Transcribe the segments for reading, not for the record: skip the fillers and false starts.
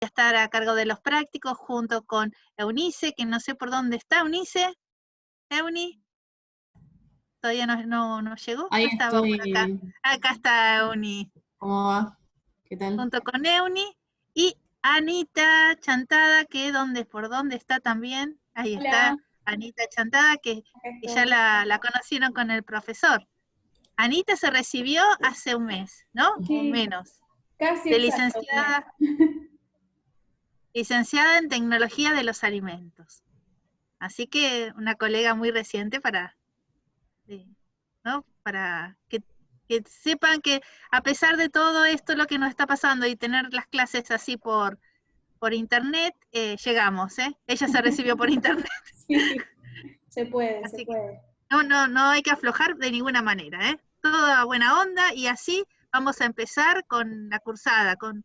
estar a cargo de los prácticos junto con Eunice, que no sé por dónde está. Eunice, Euni, todavía no llegó. Ahí Estaba por acá. estoy. Acá está Euni, ¿Cómo va? ¿Qué tal? junto con Euni. Y Anita Chantada, que por dónde está también. Ahí está Hola, Anita Chantada, que ya la conocieron con el profesor. Anita se recibió hace un mes, ¿no? Sí, O menos. casi De exacto. licenciada en Tecnología de los Alimentos. Así que una colega muy reciente ¿no? Para que sepan que a pesar de todo esto, lo que nos está pasando y tener las clases así por internet, llegamos, ¿eh? Ella se recibió por internet. Sí, se puede, se Así que puede. no hay que aflojar de ninguna manera, ¿eh? Toda buena onda y así vamos a empezar con la cursada, con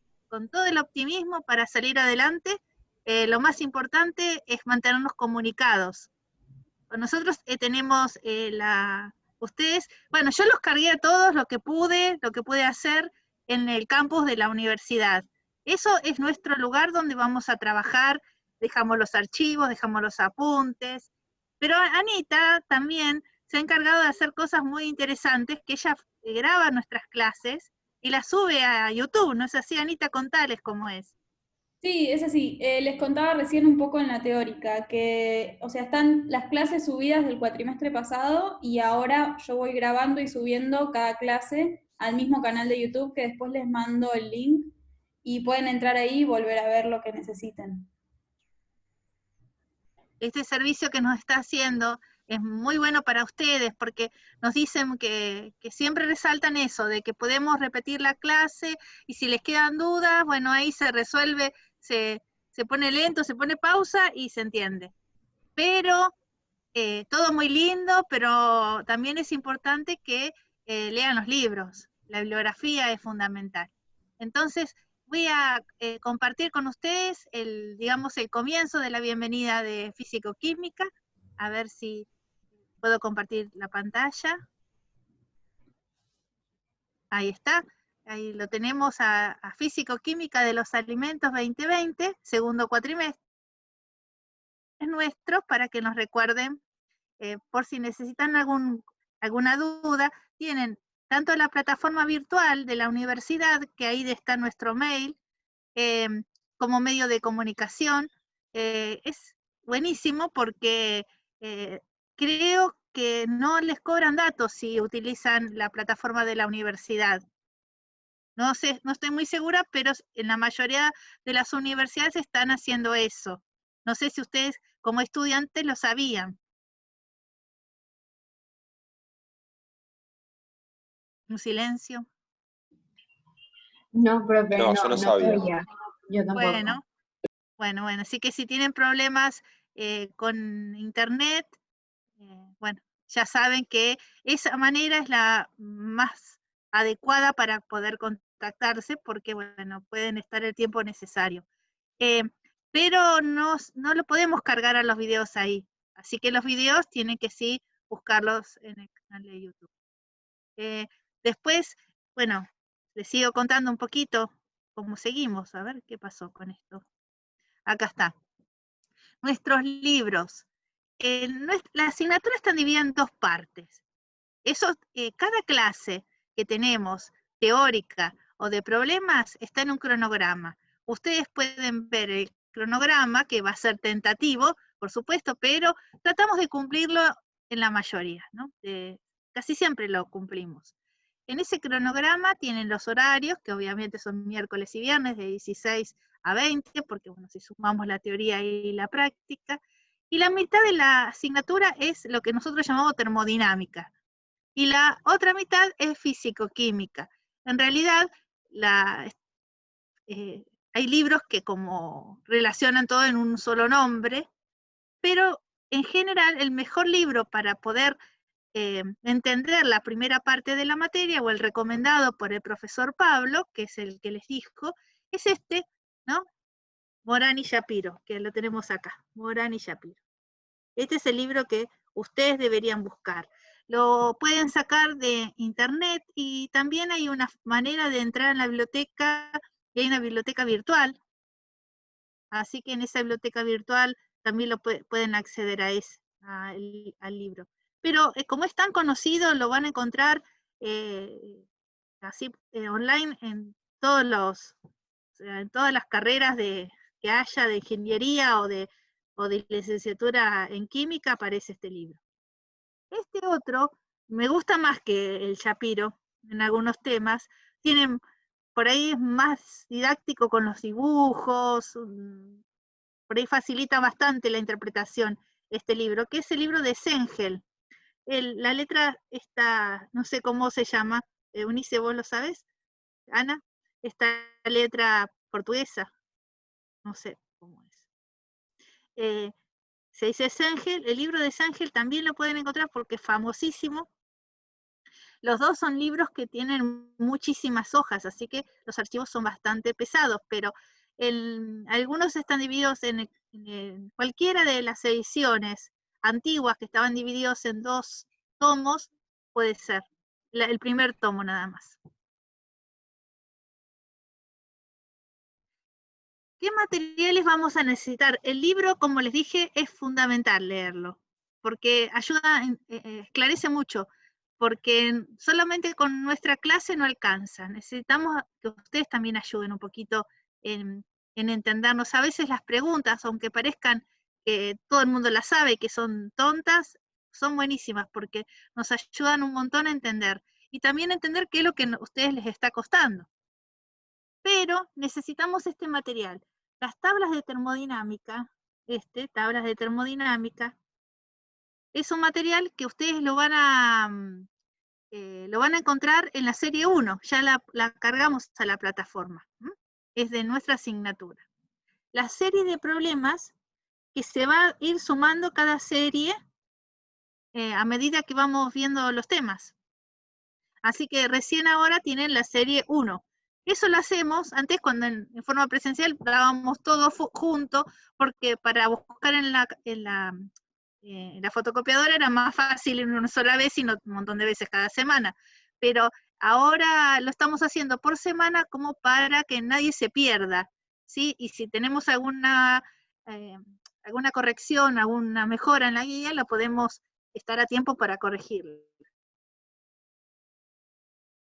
todo el optimismo para salir adelante. Lo más importante es mantenernos comunicados. Nosotros tenemos ustedes, bueno, yo los cargué a todos lo que pude hacer en el campus de la universidad. Eso es nuestro lugar donde vamos a trabajar, dejamos los archivos, dejamos los apuntes, pero Anita también se ha encargado de hacer cosas muy interesantes, que ella graba nuestras clases y las sube a YouTube, ¿no es así, Anita? Contales cómo es. Sí, es así. Les contaba recién un poco en la teórica que, o sea, están las clases subidas del cuatrimestre pasado y ahora yo voy grabando y subiendo cada clase al mismo canal de YouTube que después les mando el link y pueden entrar ahí y volver a ver lo que necesiten. Este servicio que nos está haciendo es muy bueno para ustedes porque nos dicen que siempre resaltan eso, de que podemos repetir la clase y si les quedan dudas, bueno, ahí se resuelve, se pone lento, se pone pausa y se entiende. Pero todo muy lindo, pero también es importante que lean los libros. La bibliografía es fundamental. Entonces, voy a compartir con ustedes digamos, el comienzo de la bienvenida de Físico-Química. A ver si puedo compartir la pantalla. Ahí está. Ahí lo tenemos a Físico-Química de los Alimentos 2020, segundo cuatrimestre. Es nuestro para que nos recuerden por si necesitan alguna duda, tienen tanto la plataforma virtual de la universidad, que ahí está nuestro mail, eh, como medio de comunicación. Es buenísimo porque creo que no les cobran datos si utilizan la plataforma de la universidad. No sé, no estoy muy segura, pero en la mayoría de las universidades están haciendo eso. No sé si ustedes como estudiantes lo sabían. Un silencio. No, profe, No, yo no no sabía. sabía. Yo tampoco. Bueno, así que si tienen problemas con internet, bueno, ya saben que esa manera es la más adecuada para poder contactarse, porque bueno, pueden estar el tiempo necesario. Eh, pero no lo podemos cargar a los videos ahí, así que los videos tienen que sí buscarlos en el canal de YouTube. Después, bueno, les sigo contando un poquito cómo seguimos, a ver qué pasó con esto. Acá está. Nuestros libros. La asignatura está dividida en dos partes. Cada clase que tenemos, teórica o de problemas, está en un cronograma. Ustedes pueden ver el cronograma, que va a ser tentativo, por supuesto, pero tratamos de cumplirlo en la mayoría, ¿no? Casi siempre lo cumplimos. En ese cronograma tienen los horarios, que obviamente son miércoles y viernes de 16 a 20, porque bueno, si sumamos la teoría y la práctica, y la mitad de la asignatura es lo que nosotros llamamos termodinámica, y la otra mitad es físico-química. En realidad, hay libros que como relacionan todo en un solo nombre, pero en general el mejor libro para poder entender la primera parte de la materia, o el recomendado por el profesor Pablo, que es el que les dijo, es este, ¿no? Morán y Shapiro, que lo tenemos acá, Morán y Shapiro. Este es el libro que ustedes deberían buscar. Lo pueden sacar de internet y también hay una manera de entrar en la biblioteca, y hay una biblioteca virtual, Así que en esa biblioteca virtual también pueden acceder a al libro. Pero como es tan conocido, lo van a encontrar así online en en todas las carreras que haya de ingeniería o de licenciatura en química, aparece este libro. Este otro me gusta más que el Shapiro en algunos temas. Por ahí es más didáctico con los dibujos, por ahí facilita bastante la interpretación este libro, que es el libro de Sengel. La letra está, no sé cómo se llama, Eunice, ¿vos lo sabes, Ana? Esta letra portuguesa, no sé cómo es. Se dice Sengel, el libro de Sengel también lo pueden encontrar porque es famosísimo. Los dos son libros que tienen muchísimas hojas, así que los archivos son bastante pesados, pero algunos están divididos en cualquiera de las ediciones antiguas que estaban divididos en 2 tomos, puede ser el primer tomo nada más. ¿Qué materiales vamos a necesitar? El libro, como les dije, es fundamental leerlo, porque ayuda, esclarece mucho, porque solamente con nuestra clase no alcanza. Necesitamos que ustedes también ayuden un poquito en entendernos. A veces las preguntas, aunque parezcan que todo el mundo las sabe y que son tontas, son buenísimas porque nos ayudan un montón a entender. Y también entender qué es lo que a ustedes les está costando. Pero necesitamos este material. Las tablas de termodinámica, tablas de termodinámica, es un material que ustedes lo van a encontrar en la serie 1, ya la cargamos a la plataforma, es de nuestra asignatura. La serie de problemas que se va a ir sumando cada serie a medida que vamos viendo los temas. Así que recién ahora tienen la serie 1. Eso lo hacemos, antes cuando en forma presencial dábamos todo junto, porque para buscar en la fotocopiadora era más fácil en una sola vez y no un montón de veces cada semana. Pero ahora lo estamos haciendo por semana como para que nadie se pierda, ¿sí? Y si tenemos alguna corrección, alguna mejora en la guía, la podemos estar a tiempo para corregirla.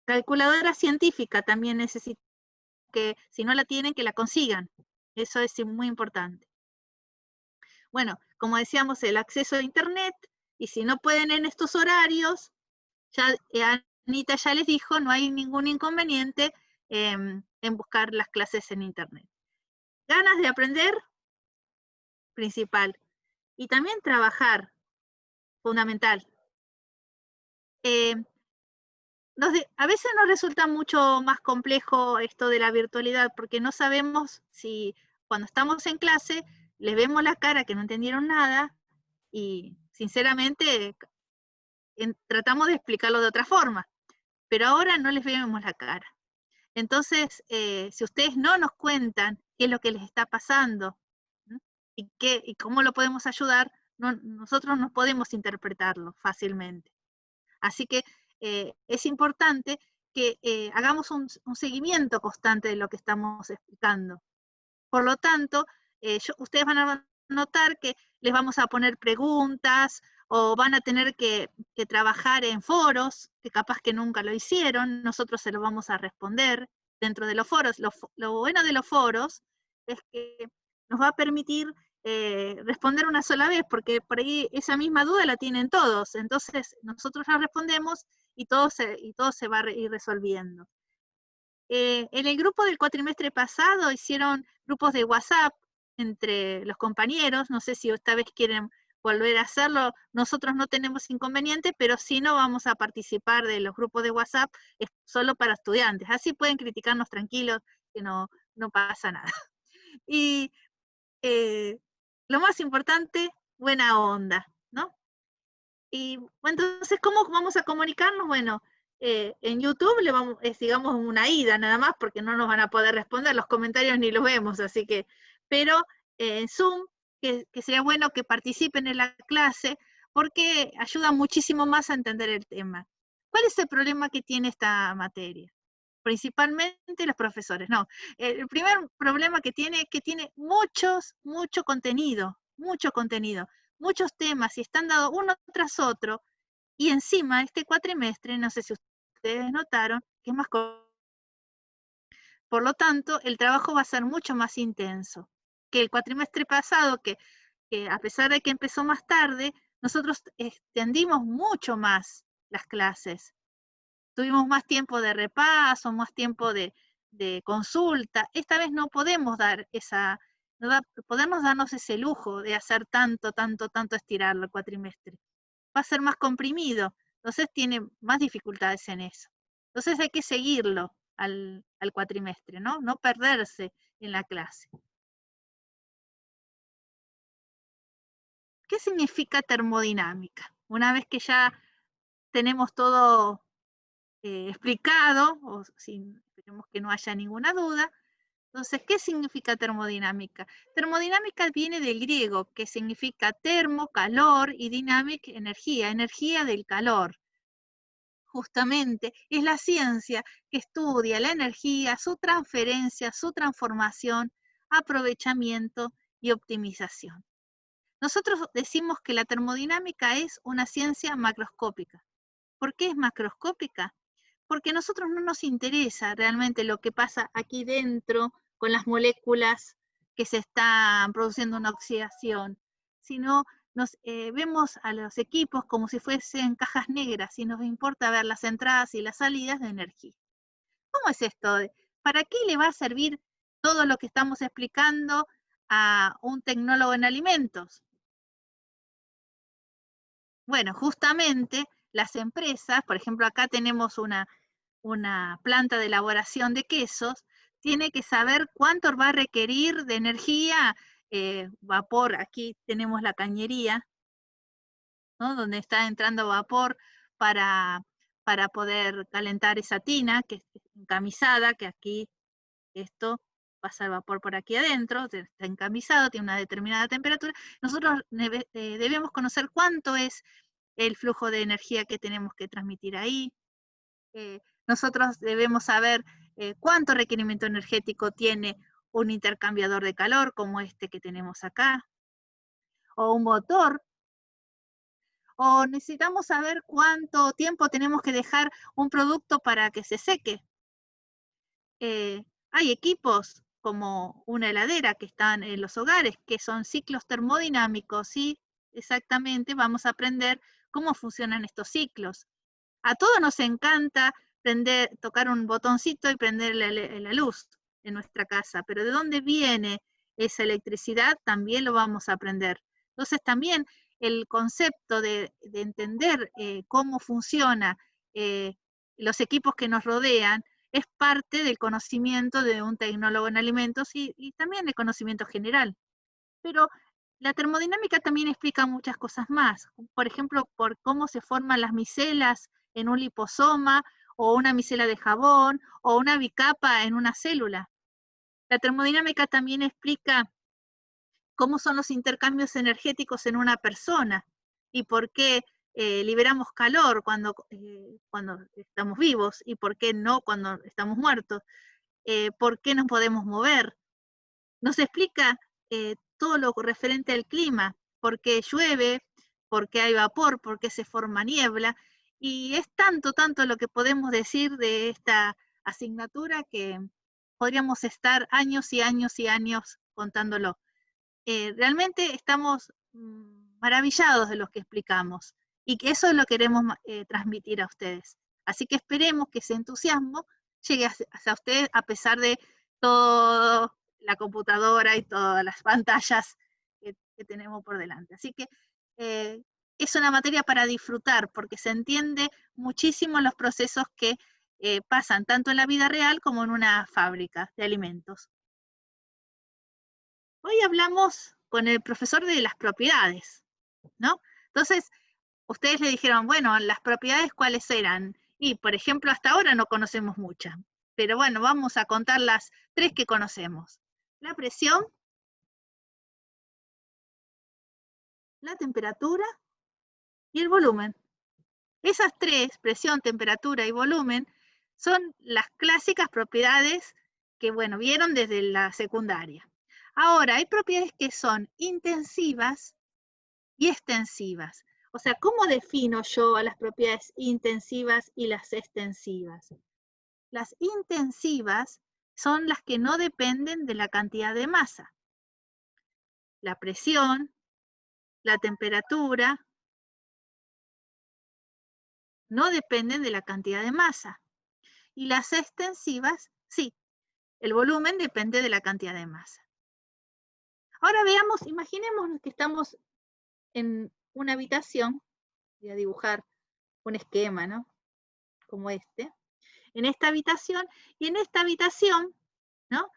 Calculadora científica también necesita que, si no la tienen, que la consigan. Eso es muy importante. Bueno, como decíamos, el acceso a Internet, y si no pueden en estos horarios, ya Anita ya les dijo, no hay ningún inconveniente en buscar las clases en Internet. Ganas de aprender, principal. Y también trabajar, fundamental. A veces nos resulta mucho más complejo esto de la virtualidad, porque no sabemos si cuando estamos en clase les vemos la cara que no entendieron nada y sinceramente tratamos de explicarlo de otra forma, pero ahora no les vemos la cara. Entonces, si ustedes no nos cuentan qué es lo que les está pasando y cómo lo podemos ayudar, nosotros no podemos interpretarlo fácilmente. Así que es importante que hagamos un seguimiento constante de lo que estamos explicando. Por lo tanto, ustedes van a notar que les vamos a poner preguntas o van a tener que trabajar en foros, que capaz que nunca lo hicieron, nosotros se los vamos a responder dentro de los foros. Lo bueno de los foros es que nos va a permitir responder una sola vez, porque por ahí esa misma duda la tienen todos, entonces nosotros la respondemos y todo se va a ir resolviendo. En el grupo del cuatrimestre pasado hicieron grupos de WhatsApp entre los compañeros, no sé si esta vez quieren volver a hacerlo, nosotros no tenemos inconveniente, pero si no vamos a participar de los grupos de WhatsApp, es solo para estudiantes, así pueden criticarnos tranquilos, que no pasa nada. Y lo más importante, buena onda, ¿no? Y bueno, entonces, ¿cómo vamos a comunicarnos? Bueno, en YouTube digamos, una ida nada más, porque no nos van a poder responder, los comentarios ni los vemos, así que, pero en Zoom, que sería bueno que participen en la clase, porque ayuda muchísimo más a entender el tema. ¿Cuál es el problema que tiene esta materia? El principalmente los profesores. No, el primer problema que tiene es que tiene mucho contenido, muchos temas, y están dados uno tras otro, y encima este cuatrimestre, no sé si ustedes notaron, que es más corto. Por lo tanto, el trabajo va a ser mucho más intenso que el cuatrimestre pasado, que a pesar de que empezó más tarde, nosotros extendimos mucho más las clases. Tuvimos más tiempo de repaso, más tiempo de consulta. Esta vez no podemos podemos darnos ese lujo de hacer tanto estirarlo el cuatrimestre. Va a ser más comprimido, entonces tiene más dificultades en eso. Entonces hay que seguirlo al cuatrimestre, ¿no? No perderse en la clase. ¿Qué significa termodinámica? Una vez que ya tenemos todo explicado, o esperemos que no haya ninguna duda, entonces, ¿qué significa termodinámica? Termodinámica viene del griego, que significa termo, calor, y dinámica, energía, energía del calor. Justamente es la ciencia que estudia la energía, su transferencia, su transformación, aprovechamiento y optimización. Nosotros decimos que la termodinámica es una ciencia macroscópica. ¿Por qué es macroscópica? Porque a nosotros no nos interesa realmente lo que pasa aquí dentro con las moléculas que se están produciendo una oxidación, sino vemos a los equipos como si fuesen cajas negras y nos importa ver las entradas y las salidas de energía. ¿Cómo es esto? ¿Para qué le va a servir todo lo que estamos explicando a un tecnólogo en alimentos? Bueno, justamente las empresas, por ejemplo, acá tenemos una planta de elaboración de quesos, tiene que saber cuánto va a requerir de energía, vapor. Aquí tenemos la cañería, ¿no? Donde está entrando vapor para poder calentar esa tina, que es encamisada, que aquí esto pasa el vapor por aquí adentro, está encamisado, tiene una determinada temperatura. Nosotros debemos conocer cuánto es el flujo de energía que tenemos que transmitir ahí. Nosotros debemos saber cuánto requerimiento energético tiene un intercambiador de calor como este que tenemos acá, o un motor, o necesitamos saber cuánto tiempo tenemos que dejar un producto para que se seque. Hay equipos como una heladera que están en los hogares, que son ciclos termodinámicos, y exactamente vamos a aprender cómo funcionan estos ciclos. A todos nos encanta tocar un botoncito y prender la luz en nuestra casa, pero ¿de dónde viene esa electricidad? También lo vamos a aprender. Entonces también el concepto de entender cómo funcionan los equipos que nos rodean es parte del conocimiento de un tecnólogo en alimentos y también el conocimiento general. Pero la termodinámica también explica muchas cosas más. Por ejemplo, por cómo se forman las micelas en un liposoma, o una micela de jabón, o una bicapa en una célula. La termodinámica también explica cómo son los intercambios energéticos en una persona y por qué liberamos calor cuando estamos vivos y por qué no cuando estamos muertos, por qué nos podemos mover. Nos explica todo lo referente al clima, por qué llueve, por qué hay vapor, por qué se forma niebla, y es tanto lo que podemos decir de esta asignatura que podríamos estar años y años y años contándolo. Realmente estamos maravillados de lo que explicamos, y que eso lo queremos transmitir a ustedes. Así que esperemos que ese entusiasmo llegue hacia ustedes a pesar de todo la computadora y todas las pantallas que tenemos por delante. Así que es una materia para disfrutar, porque se entiende muchísimo los procesos que pasan tanto en la vida real como en una fábrica de alimentos. Hoy hablamos con el profesor de las propiedades, ¿no? Entonces, ustedes le dijeron, bueno, las propiedades, ¿cuáles eran? Y, por ejemplo, hasta ahora no conocemos muchas, pero bueno, vamos a contar las 3 que conocemos. La presión, la temperatura y el volumen. Esas 3, presión, temperatura y volumen, Son las clásicas propiedades que, bueno, vieron desde la secundaria. Ahora, hay propiedades que son intensivas y extensivas. O sea, ¿cómo defino yo a las propiedades intensivas y las extensivas? Las intensivas son las que no dependen de la cantidad de masa. La presión, la temperatura, no dependen de la cantidad de masa. Y las extensivas, sí, el volumen depende de la cantidad de masa. Ahora veamos, imaginémonos que estamos en una habitación, voy a dibujar un esquema, ¿no? Como este. En esta habitación, y en esta habitación, ¿no?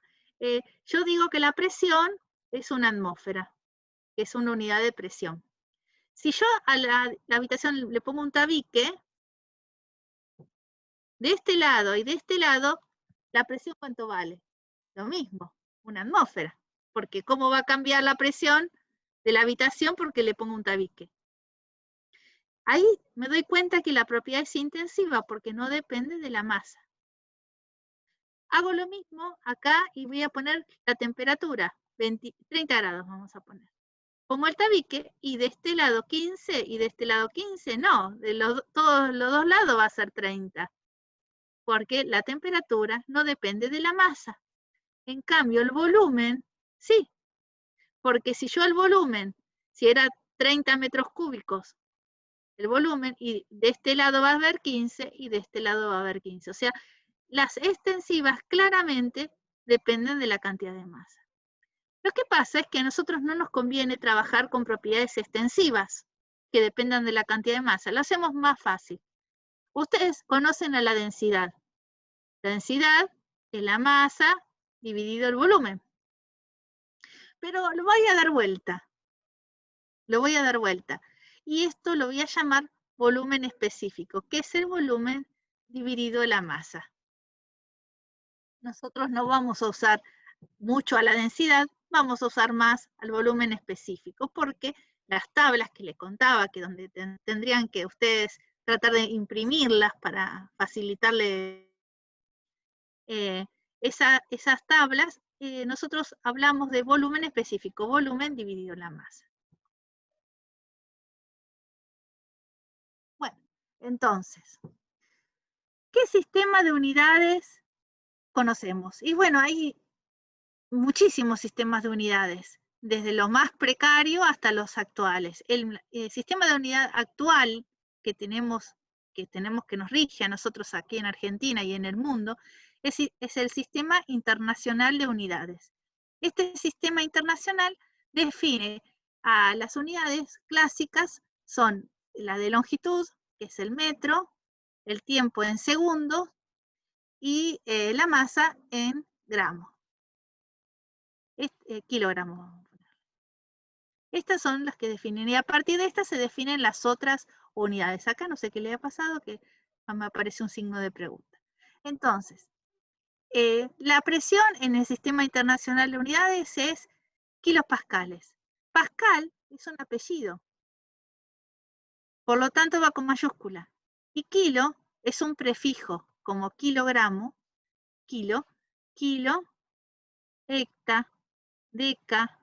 Yo digo que la presión es una atmósfera, que es una unidad de presión. Si yo a la habitación le pongo un tabique, de este lado y de este lado, la presión, ¿cuánto vale? Lo mismo, una atmósfera. Porque ¿cómo va a cambiar la presión de la habitación porque le pongo un tabique? Ahí me doy cuenta que la propiedad es intensiva porque no depende de la masa. Hago lo mismo acá y voy a poner la temperatura, 30 grados vamos a poner. Pongo el tabique y de este lado 15 y de este lado 15, no, de todos los dos lados va a ser 30. Porque la temperatura no depende de la masa. En cambio, el volumen, sí. Porque si yo el volumen, si era 30 metros cúbicos, el volumen, y de este lado va a haber 15 y de este lado va a haber 15. O sea, las extensivas claramente dependen de la cantidad de masa. Lo que pasa es que a nosotros no nos conviene trabajar con propiedades extensivas que dependan de la cantidad de masa. Lo hacemos más fácil. Ustedes conocen a la densidad. La densidad es la masa dividido el volumen. Pero lo voy a dar vuelta. Lo voy a dar vuelta. Y esto lo voy a llamar volumen específico, que es el volumen dividido la masa. Nosotros no vamos a usar mucho a la densidad, vamos a usar más al volumen específico, porque las tablas que les contaba, que donde tendrían que ustedes tratar de imprimirlas para facilitarle esas tablas, nosotros hablamos de volumen específico, volumen dividido la masa. Bueno, entonces, ¿qué sistema de unidades conocemos? Y bueno, hay muchísimos sistemas de unidades, desde lo más precario hasta los actuales. El sistema de unidad actual que tenemos que nos rige a nosotros aquí en Argentina y en el mundo, es el Sistema Internacional de Unidades. Este sistema internacional define a las unidades clásicas, son la de longitud, que es el metro, el tiempo en segundos y la masa en gramos. Kilogramos. Estas son las que definen, y a partir de estas se definen las otras unidades. Acá no sé qué le ha pasado, que me aparece un signo de pregunta. Entonces, la presión en el Sistema Internacional de Unidades es kilopascales. Pascal es un apellido, por lo tanto va con mayúscula. Y kilo es un prefijo, como kilogramo, kilo, hecta, deca,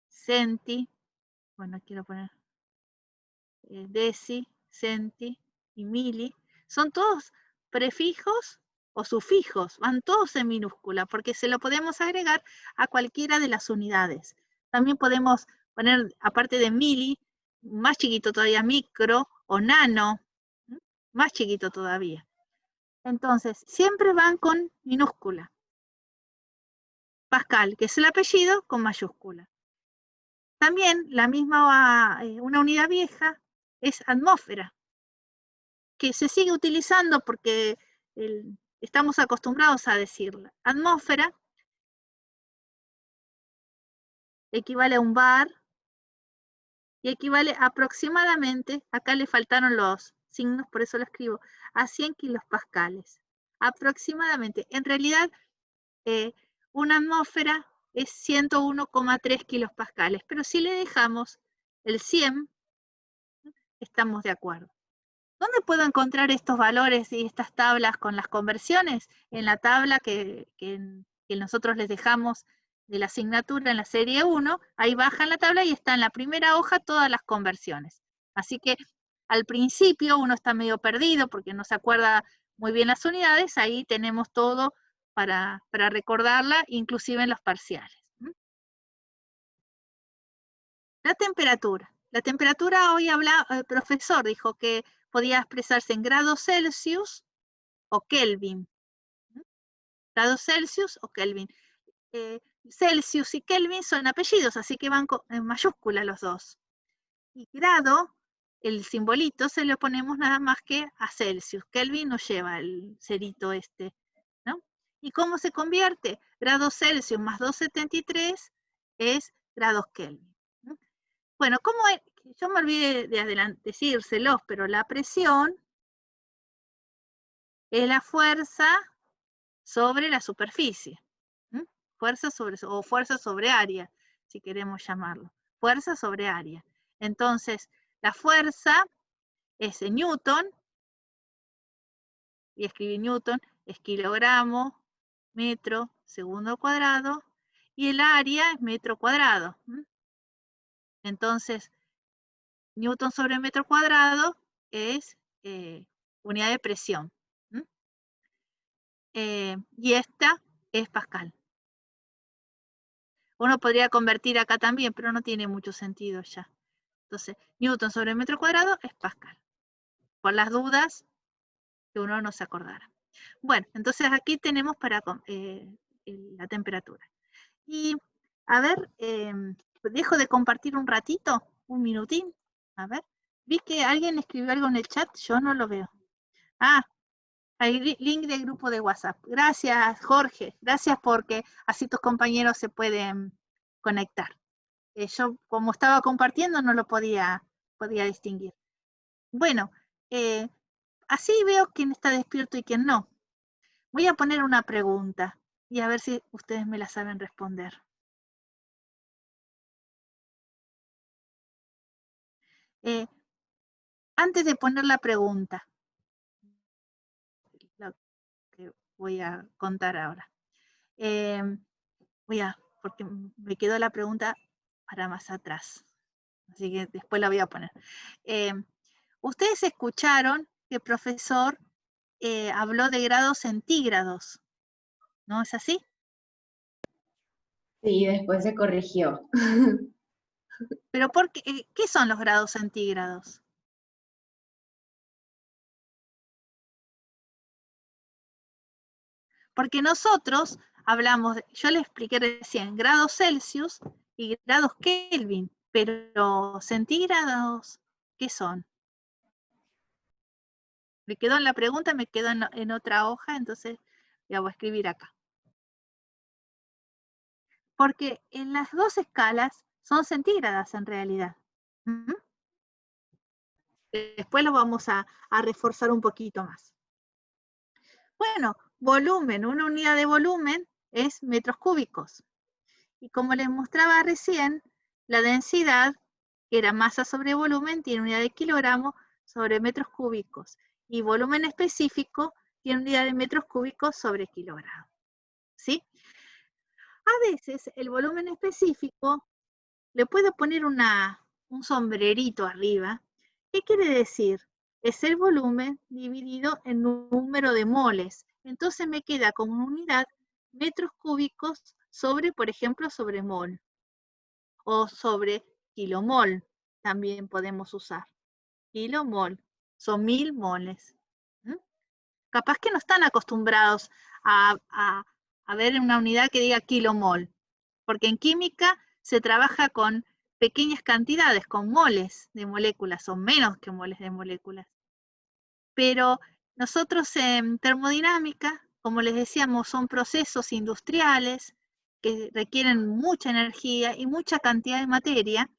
centi, bueno, quiero poner deci, centi y mili, son todos prefijos o sufijos, van todos en minúscula, porque se lo podemos agregar a cualquiera de las unidades. También podemos poner, aparte de mili, más chiquito todavía, micro o nano, más chiquito todavía. Entonces, siempre van con minúscula. Pascal, que es el apellido, con mayúscula. También la misma, una unidad vieja es atmósfera, que se sigue utilizando porque estamos acostumbrados a decirla. Atmósfera equivale a un bar y equivale aproximadamente, acá le faltaron los signos, por eso lo escribo, a 100 kilopascales. Aproximadamente. En realidad, una atmósfera es 101,3 kilopascales, pero si le dejamos el 100, estamos de acuerdo. ¿Dónde puedo encontrar estos valores y estas tablas con las conversiones? En la tabla que nosotros les dejamos de la asignatura en la serie 1, ahí bajan la tabla y está en la primera hoja todas las conversiones. Así que al principio uno está medio perdido porque no se acuerda muy bien las unidades, ahí tenemos todo para recordarla, inclusive en los parciales. La temperatura. La temperatura hoy el profesor dijo que podía expresarse en grados Celsius o Kelvin. Grados Celsius o Kelvin. Celsius y Kelvin son apellidos, así que van en mayúscula los dos. Y grado, el simbolito se lo ponemos nada más que a Celsius. Kelvin no lleva el cerito este, ¿no? ¿Y cómo se convierte? Grados Celsius más 273 es grados Kelvin. Bueno, ¿cómo es? Yo me olvidé de decírselos, pero la presión es la fuerza sobre la superficie. Fuerza sobre área, si queremos llamarlo. Fuerza sobre área. Entonces, la fuerza es en Newton, y escribí Newton, es kilogramo, metro, segundo cuadrado, y el área es metro cuadrado. Entonces, Newton sobre metro cuadrado es unidad de presión. Y esta es Pascal. Uno podría convertir acá también, pero no tiene mucho sentido ya. Entonces, Newton sobre metro cuadrado es Pascal. Por las dudas que uno no se acordara. Bueno, entonces aquí tenemos para la temperatura. Y, a ver, dejo de compartir un ratito, un minutín. A ver, vi que alguien escribió algo en el chat, yo no lo veo. Ah, hay link del grupo de WhatsApp. Gracias, Jorge. Gracias porque así tus compañeros se pueden conectar. Yo, como estaba compartiendo, no lo podía distinguir. Bueno, así veo quién está despierto y quién no. Voy a poner una pregunta y a ver si ustedes me la saben responder. Antes de poner la pregunta, lo que voy a contar ahora. Porque me quedó la pregunta para más atrás. Así que después la voy a poner. Ustedes escucharon que el profesor habló de grados centígrados, ¿no es así? Sí, después se corrigió. Pero ¿qué son los grados centígrados? Porque nosotros hablamos, yo le expliqué recién, grados Celsius y grados Kelvin, pero centígrados, ¿qué son? Me quedó en la pregunta, me quedó en otra hoja, entonces la voy a escribir acá. Porque en las dos escalas son centígradas en realidad. Después lo vamos a reforzar un poquito más. Bueno, volumen, una unidad de volumen es metros cúbicos. Y como les mostraba recién, la densidad, que era masa sobre volumen, tiene unidad de kilogramo sobre metros cúbicos. Y volumen específico tiene unidad de metros cúbicos sobre kilogramo. ¿Sí? A veces el volumen específico le puedo poner un sombrerito arriba. ¿Qué quiere decir? Es el volumen dividido en número de moles. Entonces me queda como una unidad metros cúbicos sobre, por ejemplo, sobre mol. O sobre kilomol también podemos usar. Kilomol son 1000 moles. Capaz que no están acostumbrados a ver una unidad que diga kilomol, porque en química se trabaja con pequeñas cantidades, con moles de moléculas, o menos que moles de moléculas. Pero nosotros en termodinámica, como les decíamos, son procesos industriales que requieren mucha energía y mucha cantidad de materia.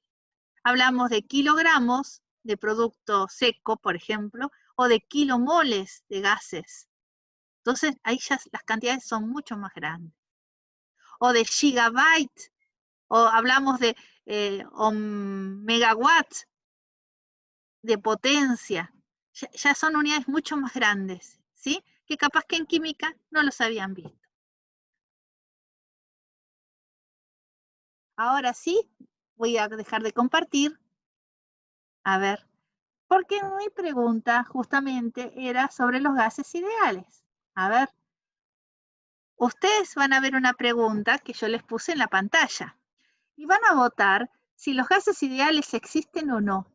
Hablamos de kilogramos de producto seco, por ejemplo, o de kilomoles de gases. Entonces, ahí ya las cantidades son mucho más grandes. O de gigabyte, o hablamos de megawatts de potencia. ya son unidades mucho más grandes, ¿sí? Que capaz que en química no los habían visto. Ahora sí, voy a dejar de compartir. A ver, porque mi pregunta justamente era sobre los gases ideales. A ver, ustedes van a ver una pregunta que yo les puse en la pantalla y van a votar si los gases ideales existen o no.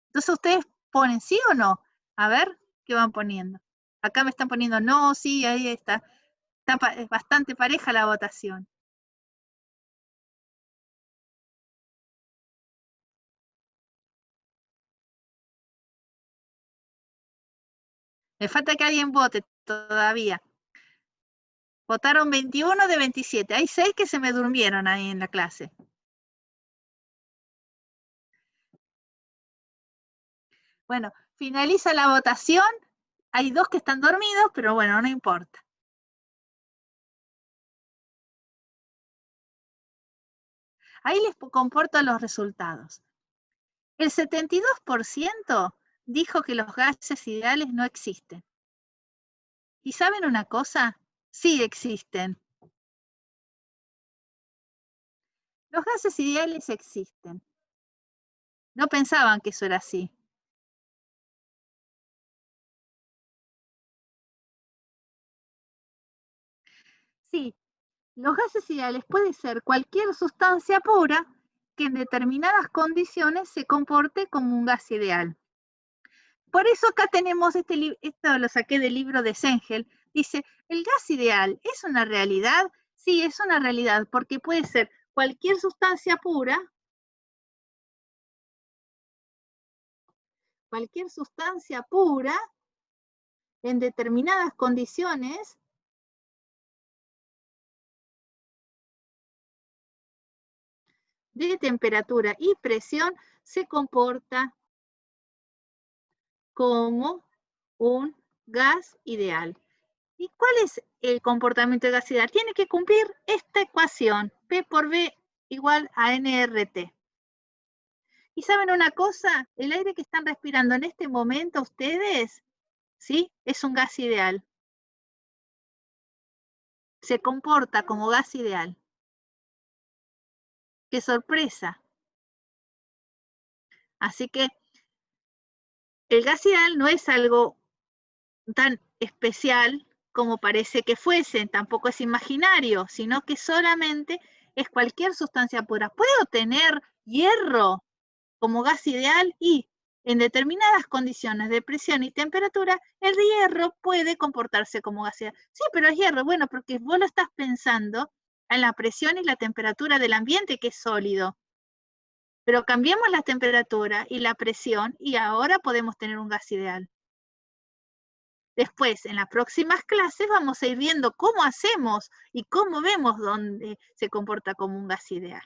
Entonces ustedes ponen sí o no. A ver qué van poniendo. Acá me están poniendo no, sí, ahí está. Es bastante pareja la votación. Me falta que alguien vote todavía. Votaron 21 de 27. Hay 6 que se me durmieron ahí en la clase. Bueno, finaliza la votación. Hay 2 que están dormidos, pero bueno, no importa. Ahí les comporto los resultados. El 72% dijo que los gases ideales no existen. ¿Y saben una cosa? Sí existen. Los gases ideales existen. No pensaban que eso era así. Sí, los gases ideales pueden ser cualquier sustancia pura que en determinadas condiciones se comporte como un gas ideal. Por eso acá tenemos esto lo saqué del libro de Sengel. Dice, ¿el gas ideal es una realidad? Sí, es una realidad, porque puede ser cualquier sustancia pura, en determinadas condiciones de temperatura y presión se comporta como un gas ideal. ¿Y cuál es el comportamiento de gas ideal? Tiene que cumplir esta ecuación, P por V igual a nRT. ¿Y saben una cosa? El aire que están respirando en este momento ustedes, ¿sí? Es un gas ideal. Se comporta como gas ideal. ¡Qué sorpresa! Así que el gas ideal no es algo tan especial como parece que fuese, tampoco es imaginario, sino que solamente es cualquier sustancia pura. ¿Puedo tener hierro como gas ideal? Y en determinadas condiciones de presión y temperatura, el hierro puede comportarse como gas ideal. Sí, pero es hierro, bueno, porque vos lo estás pensando en la presión y la temperatura del ambiente, que es sólido. Pero cambiemos la temperatura y la presión y ahora podemos tener un gas ideal. Después, en las próximas clases, vamos a ir viendo cómo hacemos y cómo vemos dónde se comporta como un gas ideal.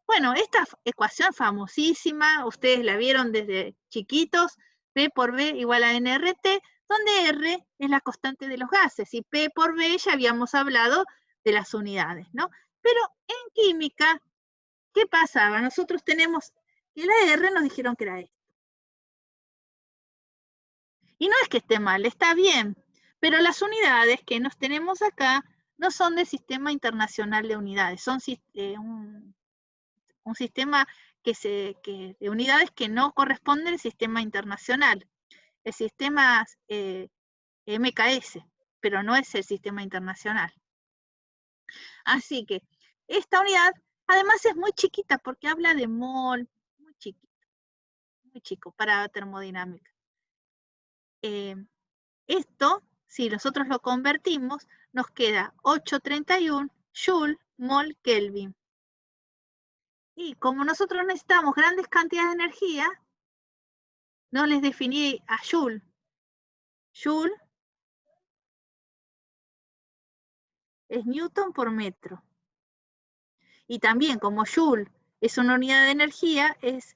Bueno, esta ecuación famosísima, ustedes la vieron desde chiquitos, P por V igual a nRT, donde R es la constante de los gases y P por V ya habíamos hablado de las unidades, ¿no? Pero en química, ¿qué pasaba? Nosotros tenemos que la R nos dijeron que era esto. Y no es que esté mal, está bien, pero las unidades que nos tenemos acá no son del Sistema Internacional de Unidades, son un sistema de unidades que no corresponde al sistema internacional. El sistema MKS, pero no es el sistema internacional. Así que esta unidad además es muy chiquita porque habla de mol, muy chiquito, muy chico para termodinámica. Esto, si nosotros lo convertimos, nos queda 831 Joule mol Kelvin. Y como nosotros necesitamos grandes cantidades de energía, no les definí a Joule. Joule es Newton por metro. Y también como Joule es una unidad de energía, es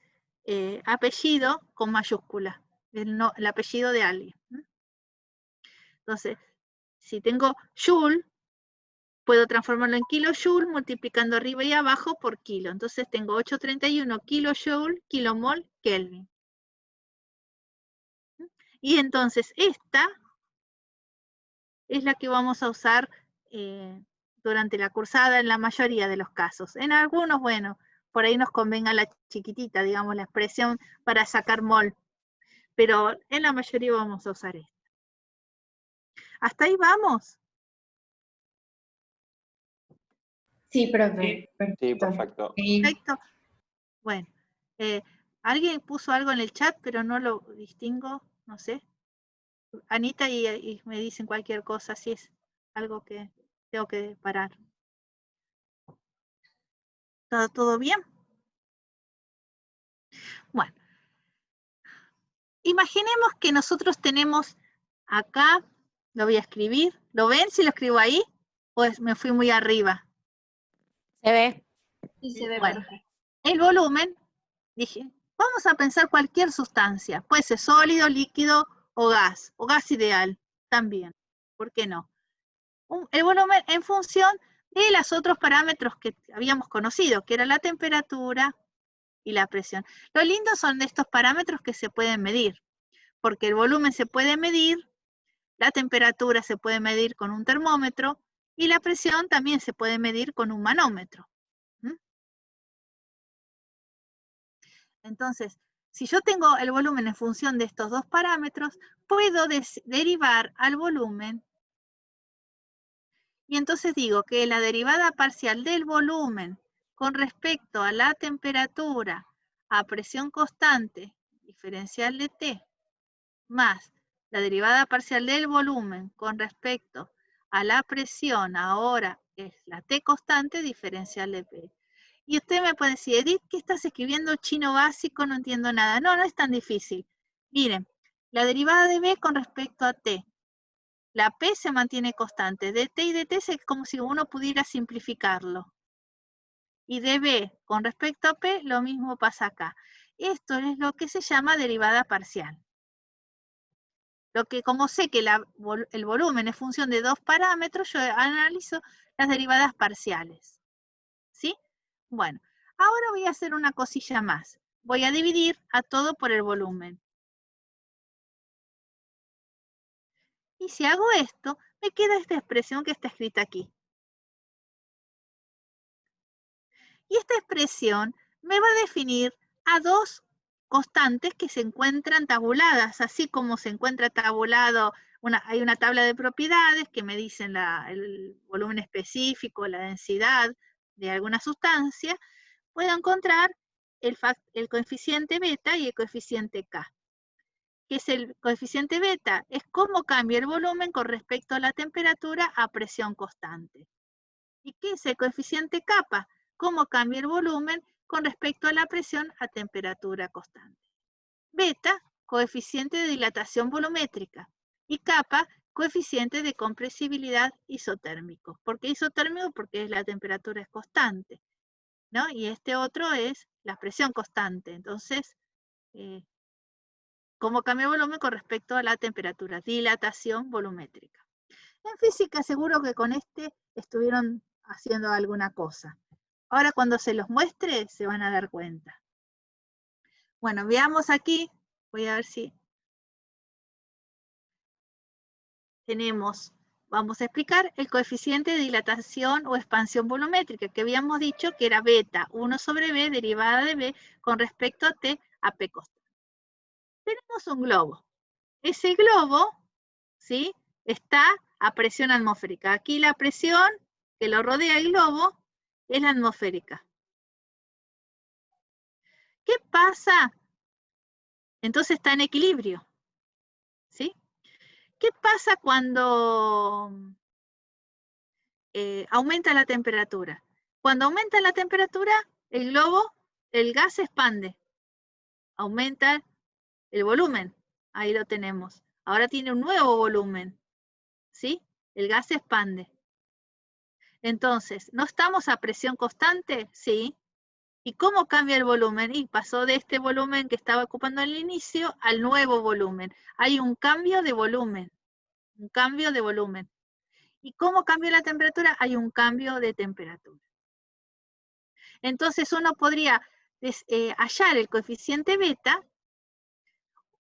apellido con mayúscula, el apellido de alguien. Entonces, si tengo Joule, puedo transformarlo en kilojoule multiplicando arriba y abajo por kilo. Entonces tengo 831 kilojoule, kilomol, Kelvin. Y entonces esta es la que vamos a usar durante la cursada en la mayoría de los casos. En algunos, bueno, por ahí nos convenga la chiquitita, digamos, la expresión para sacar mol. Pero en la mayoría vamos a usar esta. ¿Hasta ahí vamos? Sí, profe. Sí, perfecto. Perfecto. Bueno, alguien puso algo en el chat, pero no lo distingo, no sé. Anita y me dicen cualquier cosa, si es algo que tengo que parar. ¿Todo bien? Bueno, imaginemos que nosotros tenemos acá, lo voy a escribir, ¿lo ven si lo escribo ahí? ¿O me fui muy arriba? Se ve. Sí, se ve. Bueno, el volumen, dije, vamos a pensar cualquier sustancia, puede ser sólido, líquido o gas ideal también, ¿por qué no? El volumen en función de los otros parámetros que habíamos conocido, que era la temperatura y la presión. Lo lindo son de estos parámetros que se pueden medir, porque el volumen se puede medir, la temperatura se puede medir con un termómetro y la presión también se puede medir con un manómetro. Entonces, si yo tengo el volumen en función de estos dos parámetros, puedo derivar al volumen. Y entonces digo que la derivada parcial del volumen con respecto a la temperatura a presión constante diferencial de T, más la derivada parcial del volumen con respecto a la presión, ahora es la T constante diferencial de P. Y usted me puede decir, Edith, ¿qué estás escribiendo chino básico? No entiendo nada. No, no es tan difícil. Miren, la derivada de B con respecto a T. La P se mantiene constante. De T y de T es como si uno pudiera simplificarlo. Y de B con respecto a P, lo mismo pasa acá. Esto es lo que se llama derivada parcial. Lo que, como sé que el volumen es función de dos parámetros, yo analizo las derivadas parciales. ¿Sí? Bueno, ahora voy a hacer una cosilla más. Voy a dividir a todo por el volumen. Y si hago esto, me queda esta expresión que está escrita aquí. Y esta expresión me va a definir a dos constantes que se encuentran tabuladas, así como se encuentra tabulado, hay una tabla de propiedades que me dicen el volumen específico, la densidad de alguna sustancia, puedo encontrar el coeficiente beta y el coeficiente K. ¿Qué es el coeficiente beta? Es cómo cambia el volumen con respecto a la temperatura a presión constante. ¿Y qué es el coeficiente kappa? Cómo cambia el volumen con respecto a la presión a temperatura constante. Beta, coeficiente de dilatación volumétrica. Y kappa, coeficiente de compresibilidad isotérmico. ¿Por qué isotérmico? Porque la temperatura es constante, ¿no? Y este otro es la presión constante. Entonces, cómo cambia el volumen con respecto a la temperatura, dilatación volumétrica. En física seguro que con este estuvieron haciendo alguna cosa. Ahora cuando se los muestre se van a dar cuenta. Bueno, veamos aquí, voy a ver si tenemos, vamos a explicar el coeficiente de dilatación o expansión volumétrica, que habíamos dicho que era beta, 1 sobre B, derivada de B, con respecto a T, a P constante. Tenemos un globo. Ese globo, ¿sí?, está a presión atmosférica. Aquí la presión que lo rodea el globo es la atmosférica. ¿Qué pasa? Entonces está en equilibrio, ¿sí? ¿Qué pasa cuando aumenta la temperatura? Cuando aumenta la temperatura, el globo, el gas se expande, aumenta el volumen, ahí lo tenemos. Ahora tiene un nuevo volumen, ¿sí? El gas se expande. Entonces, ¿no estamos a presión constante? Sí. ¿Y cómo cambia el volumen? Y pasó de este volumen que estaba ocupando al inicio al nuevo volumen. Hay un cambio de volumen. Un cambio de volumen. ¿Y cómo cambia la temperatura? Hay un cambio de temperatura. Entonces uno podría hallar el coeficiente beta,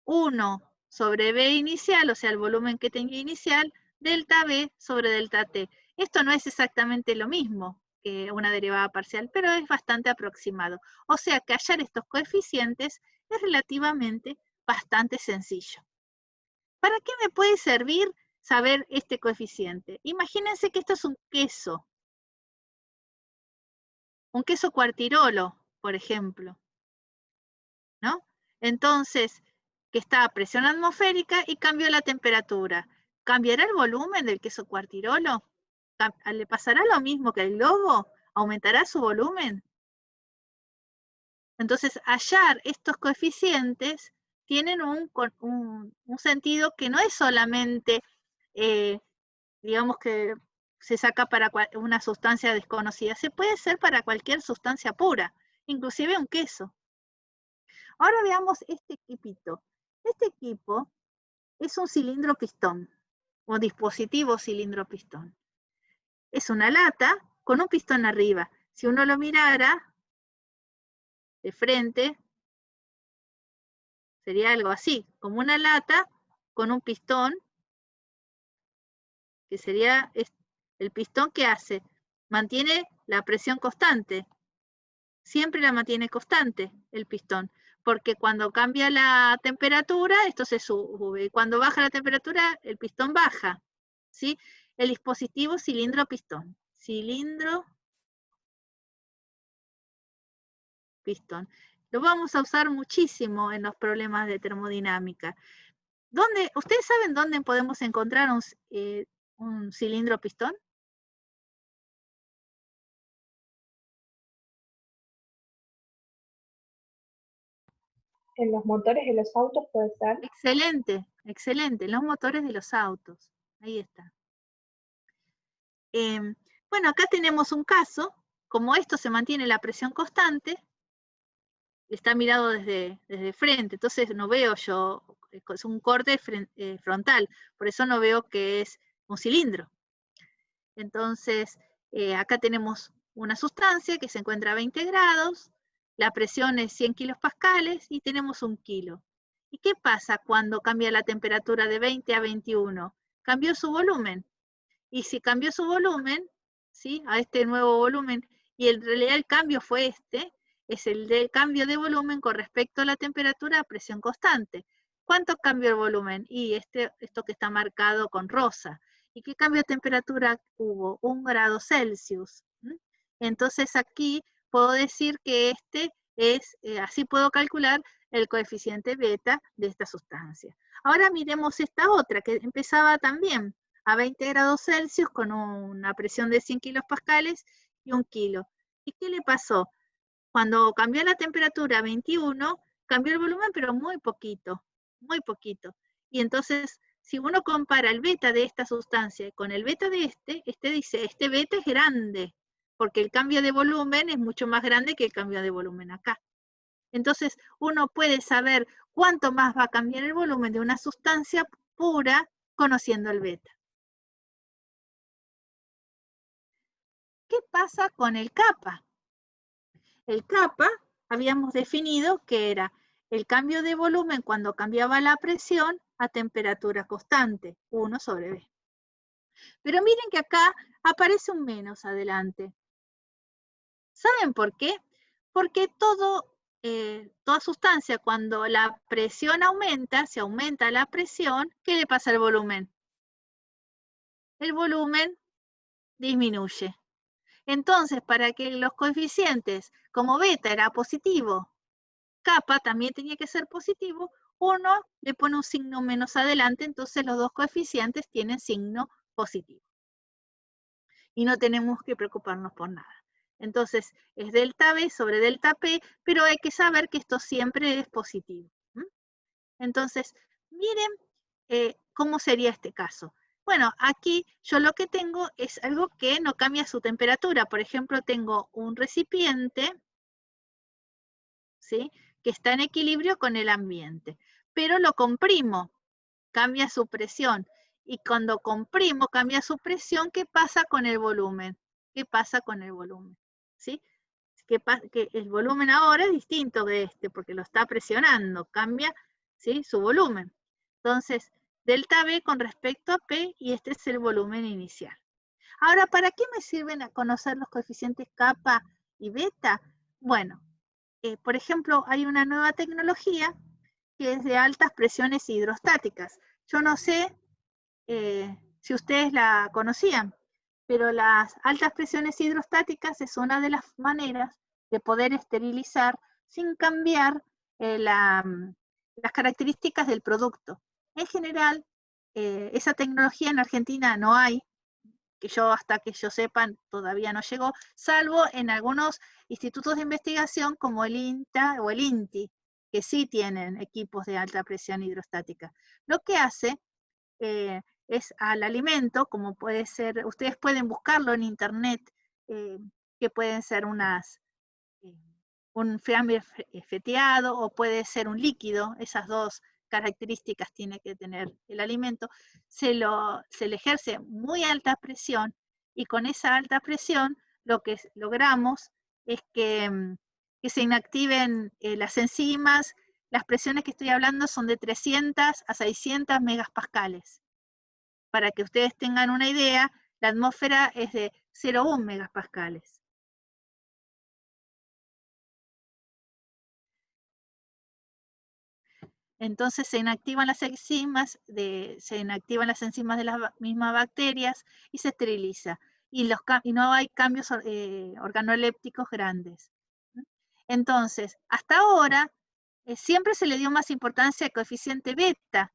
1 sobre B inicial, o sea, el volumen que tenía inicial, delta B sobre delta T. Esto no es exactamente lo mismo que una derivada parcial, pero es bastante aproximado. O sea que hallar estos coeficientes es relativamente bastante sencillo. ¿Para qué me puede servir saber este coeficiente? Imagínense que esto es un queso cuartirolo, por ejemplo, ¿no? Entonces, que está a presión atmosférica y cambió la temperatura. ¿Cambiará el volumen del queso cuartirolo? ¿Le pasará lo mismo que al globo? ¿Aumentará su volumen? Entonces, hallar estos coeficientes tienen un sentido que no es solamente, digamos que se saca para una sustancia desconocida, se puede hacer para cualquier sustancia pura, inclusive un queso. Ahora veamos este equipito. Este equipo es un cilindro pistón, o dispositivo cilindro pistón. Es una lata con un pistón arriba. Si uno lo mirara de frente, sería algo así, como una lata con un pistón, que sería el pistón que hace, mantiene la presión constante, siempre la mantiene constante el pistón, porque cuando cambia la temperatura, esto se sube, y cuando baja la temperatura, el pistón baja, ¿sí? El dispositivo cilindro-pistón, cilindro-pistón. Lo vamos a usar muchísimo en los problemas de termodinámica. ¿Ustedes saben dónde podemos encontrar un cilindro-pistón? En los motores de los autos puede ser. Excelente, excelente. Los motores de los autos. Ahí está. Bueno, acá tenemos un caso. Como esto se mantiene la presión constante, está mirado desde frente, entonces no veo yo, es un corte frontal, por eso no veo que es un cilindro. Entonces, acá tenemos una sustancia que se encuentra a 20 grados, la presión es 100 kilopascales y tenemos 1 kilo. ¿Y qué pasa cuando cambia la temperatura de 20 a 21? Cambió su volumen. Y si cambió su volumen, ¿sí? A este nuevo volumen, y en realidad el cambio fue es el del cambio de volumen con respecto a la temperatura a presión constante. ¿Cuánto cambió el volumen? Y esto que está marcado con rosa. ¿Y qué cambio de temperatura hubo? 1 grado Celsius. Entonces aquí puedo decir que así puedo calcular el coeficiente beta de esta sustancia. Ahora miremos esta otra que empezaba también a 20 grados Celsius con una presión de 100 kilopascales y 1 kilo. ¿Y qué le pasó? Cuando cambió la temperatura a 21, cambió el volumen, pero muy poquito, muy poquito. Y entonces, si uno compara el beta de esta sustancia con el beta de dice, este beta es grande, porque el cambio de volumen es mucho más grande que el cambio de volumen acá. Entonces, uno puede saber cuánto más va a cambiar el volumen de una sustancia pura conociendo el beta. ¿Qué pasa con el kappa? El kappa habíamos definido que era el cambio de volumen cuando cambiaba la presión a temperatura constante, 1 sobre B. Pero miren que acá aparece un menos adelante. ¿Saben por qué? Porque toda sustancia, cuando la presión aumenta, se aumenta la presión, ¿qué le pasa al volumen? El volumen disminuye. Entonces, para que los coeficientes, como beta era positivo, kappa también tenía que ser positivo, uno le pone un signo menos adelante, entonces los dos coeficientes tienen signo positivo. Y no tenemos que preocuparnos por nada. Entonces, es delta B sobre delta P, pero hay que saber que esto siempre es positivo. Entonces, miren cómo sería este caso. Bueno, aquí yo lo que tengo es algo que no cambia su temperatura. Por ejemplo, tengo un recipiente, ¿sí?, que está en equilibrio con el ambiente, pero lo comprimo, cambia su presión. Y cuando comprimo, cambia su presión, ¿qué pasa con el volumen? ¿Qué pasa con el volumen? ¿Sí? Que el volumen ahora es distinto de porque lo está presionando, cambia, ¿sí?, su volumen. Entonces, delta B con respecto a P, y este es el volumen inicial. Ahora, ¿para qué me sirven a conocer los coeficientes kappa y beta? Bueno, por ejemplo, hay una nueva tecnología que es de altas presiones hidrostáticas. Yo no sé si ustedes la conocían, pero las altas presiones hidrostáticas es una de las maneras de poder esterilizar sin cambiar las características del producto. En general, esa tecnología en Argentina no hay, que yo hasta que yo sepa todavía no llegó, salvo en algunos institutos de investigación como el INTA o el INTI, que sí tienen equipos de alta presión hidrostática. Lo que hace es al alimento, como puede ser, ustedes pueden buscarlo en internet, que pueden ser un fiambre feteado o puede ser un líquido, esas dos características tiene que tener el alimento, se le ejerce muy alta presión, y con esa alta presión lo que logramos es que se inactiven las enzimas. Las presiones que estoy hablando son de 300 a 600 megapascales. Para que ustedes tengan una idea, la atmósfera es de 0,1 megapascales. Entonces se inactivan las enzimas de las mismas bacterias y se esteriliza. Y no hay cambios organolépticos grandes. Entonces, hasta ahora, siempre se le dio más importancia al coeficiente beta.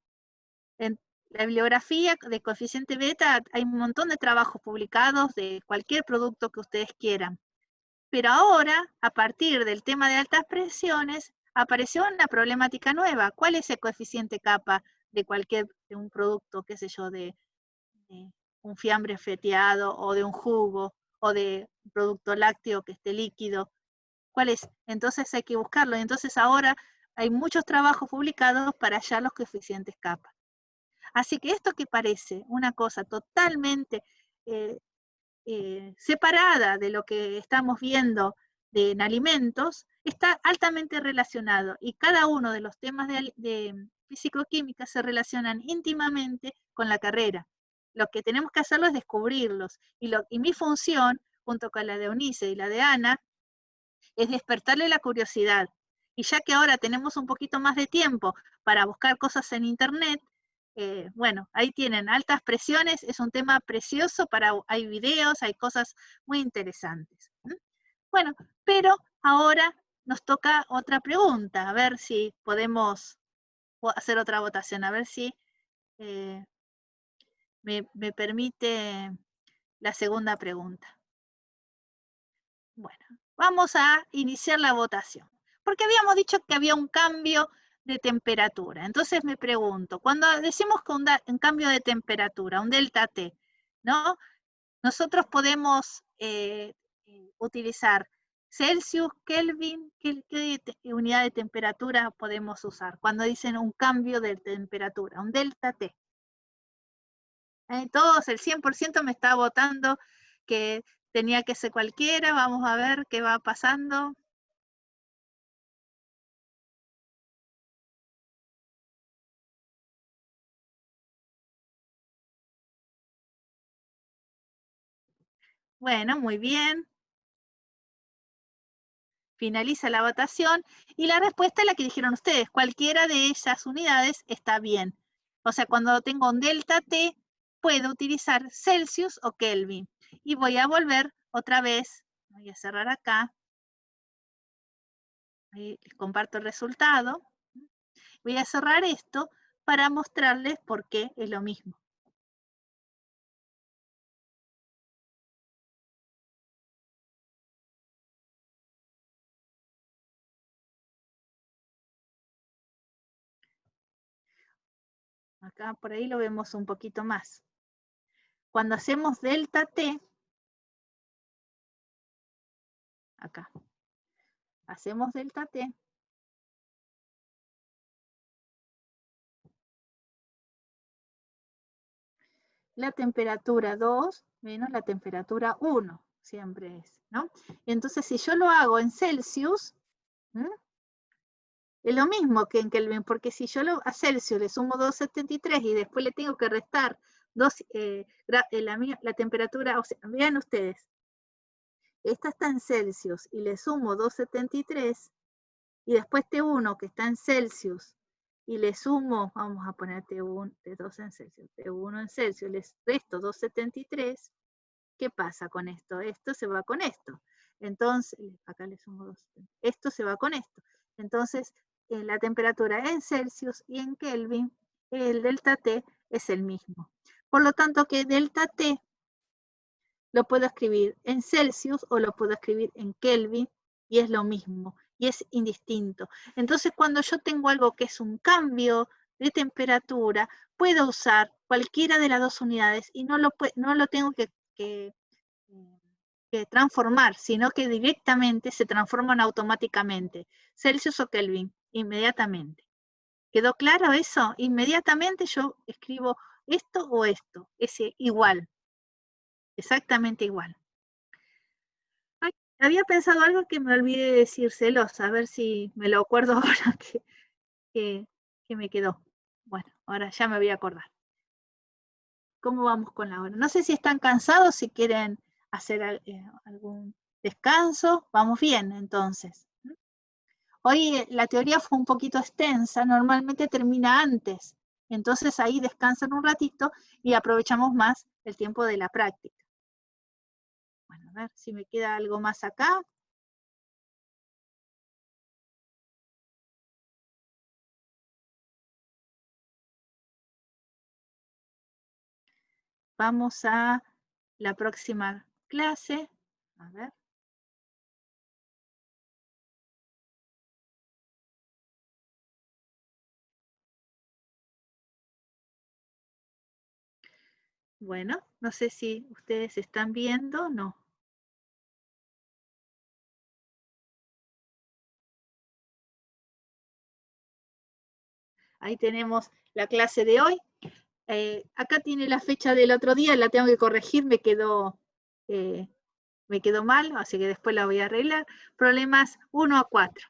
En la bibliografía de coeficiente beta hay un montón de trabajos publicados de cualquier producto que ustedes quieran. Pero ahora, a partir del tema de altas presiones, apareció una problemática nueva. ¿Cuál es el coeficiente kappa de un producto, qué sé yo, de un fiambre feteado o de un jugo o de un producto lácteo que esté líquido? ¿Cuál es? Entonces hay que buscarlo. Y entonces ahora hay muchos trabajos publicados para hallar los coeficientes kappa. Así que esto que parece una cosa totalmente separada de lo que estamos viendo en alimentos, está altamente relacionado, y cada uno de los temas de físico-química se relacionan íntimamente con la carrera. Lo que tenemos que hacerlo es descubrirlos, y mi función, junto con la de Eunice y la de Ana, es despertarle la curiosidad. Y ya que ahora tenemos un poquito más de tiempo para buscar cosas en internet, bueno, ahí tienen altas presiones, es un tema precioso, hay videos, hay cosas muy interesantes. Bueno, pero ahora nos toca otra pregunta, a ver si podemos hacer otra votación, a ver si me permite la segunda pregunta. Bueno, vamos a iniciar la votación, porque habíamos dicho que había un cambio de temperatura. Entonces me pregunto, cuando decimos que un cambio de temperatura, un delta T, ¿no? Nosotros podemos utilizar Celsius, Kelvin, ¿qué unidad de temperatura podemos usar cuando dicen un cambio de temperatura, un delta T? Todos, el 100% me está votando que tenía que ser cualquiera. Vamos a ver qué va pasando. Bueno, muy bien. Finaliza la votación y la respuesta es la que dijeron ustedes. Cualquiera de esas unidades está bien. O sea, cuando tengo un delta T, puedo utilizar Celsius o Kelvin. Y voy a volver otra vez. Voy a cerrar acá. Ahí les comparto el resultado. Voy a cerrar esto para mostrarles por qué es lo mismo. Acá por ahí lo vemos un poquito más. Cuando hacemos delta T, acá, hacemos delta T, la temperatura 2 menos la temperatura 1, siempre es, ¿no? Entonces, si yo lo hago en Celsius, Es lo mismo que en Kelvin, porque si yo a Celsius le sumo 273 y después le tengo que restar la temperatura, o sea, vean ustedes, esta está en Celsius y le sumo 273 y después T1 que está en Celsius y le sumo, vamos a poner T2 en Celsius, T1 en Celsius, les resto 273, ¿qué pasa con esto? Esto se va con esto. Entonces, acá le sumo 273, esto se va con esto. Entonces, la temperatura en Celsius y en Kelvin, el delta T es el mismo. Por lo tanto, que delta T lo puedo escribir en Celsius o lo puedo escribir en Kelvin y es lo mismo, y es indistinto. Entonces, cuando yo tengo algo que es un cambio de temperatura, puedo usar cualquiera de las dos unidades y no lo tengo que transformar, sino que directamente se transforman automáticamente. Celsius o Kelvin, inmediatamente. ¿Quedó claro eso? Inmediatamente yo escribo esto o esto, es igual. Exactamente igual. Ay, había pensado algo que me olvidé de decírselos, a ver si me lo acuerdo ahora que me quedó. Bueno, ahora ya me voy a acordar. ¿Cómo vamos con la hora? No sé si están cansados, si quieren hacer algún descanso. Vamos bien, entonces. Hoy la teoría fue un poquito extensa, normalmente termina antes. Entonces ahí descansan un ratito y aprovechamos más el tiempo de la práctica. Bueno, a ver si me queda algo más acá. Vamos a la próxima clase. A ver. Bueno, no sé si ustedes están viendo, no. Ahí tenemos la clase de hoy. Acá tiene la fecha del otro día, la tengo que corregir, me quedó mal, así que después la voy a arreglar. Problemas 1 a 4.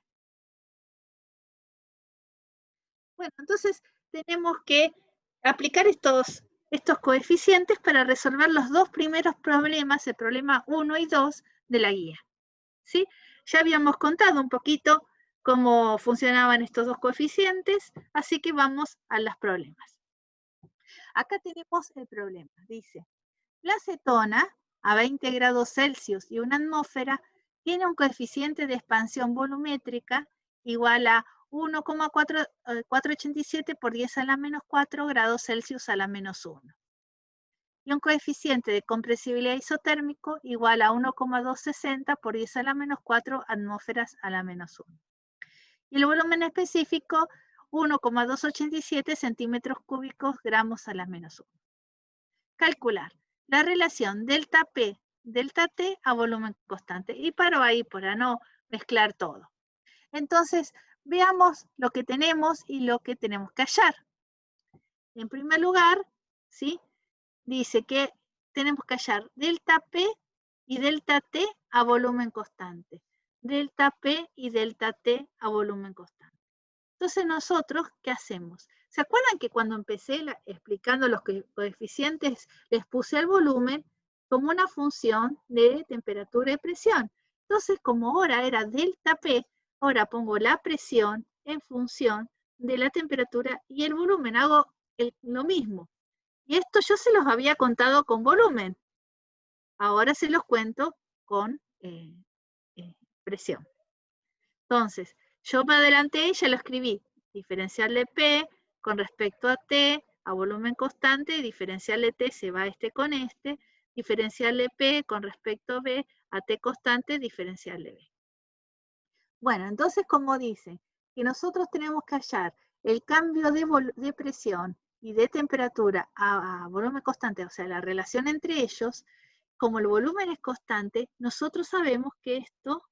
Bueno, entonces tenemos que aplicar estos coeficientes para resolver los dos primeros problemas, el problema 1 y 2 de la guía. ¿Sí? Ya habíamos contado un poquito cómo funcionaban estos dos coeficientes, así que vamos a los problemas. Acá tenemos el problema, dice, la acetona a 20 grados Celsius y una atmósfera tiene un coeficiente de expansión volumétrica igual a 1,487 por 10 a la menos 4 grados Celsius a la menos 1. Y un coeficiente de compresibilidad isotérmico igual a 1,260 por 10 a la menos 4 atmósferas a la menos 1. Y el volumen específico, 1,287 centímetros cúbicos gramos a la menos 1. Calcular la relación delta P, delta T a volumen constante. Y paro ahí para no mezclar todo. Entonces, veamos lo que tenemos y lo que tenemos que hallar. En primer lugar, ¿sí? Dice que tenemos que hallar delta P y delta T a volumen constante. Delta P y delta T a volumen constante. Entonces nosotros, ¿qué hacemos? ¿Se acuerdan que cuando empecé explicando los coeficientes, les puse el volumen como una función de temperatura y presión? Entonces, como ahora era delta P, ahora pongo la presión en función de la temperatura y el volumen. Hago lo mismo. Y esto yo se los había contado con volumen. Ahora se los cuento con presión. Entonces, yo me adelanté y ya lo escribí. Diferencial de P con respecto a T, a volumen constante, diferencial de T se va este con este, diferencial de P con respecto a B, a T constante, diferencial de B. Bueno, entonces, como dice, que nosotros tenemos que hallar el cambio de presión y de temperatura a volumen constante, o sea, la relación entre ellos, como el volumen es constante, nosotros sabemos que esto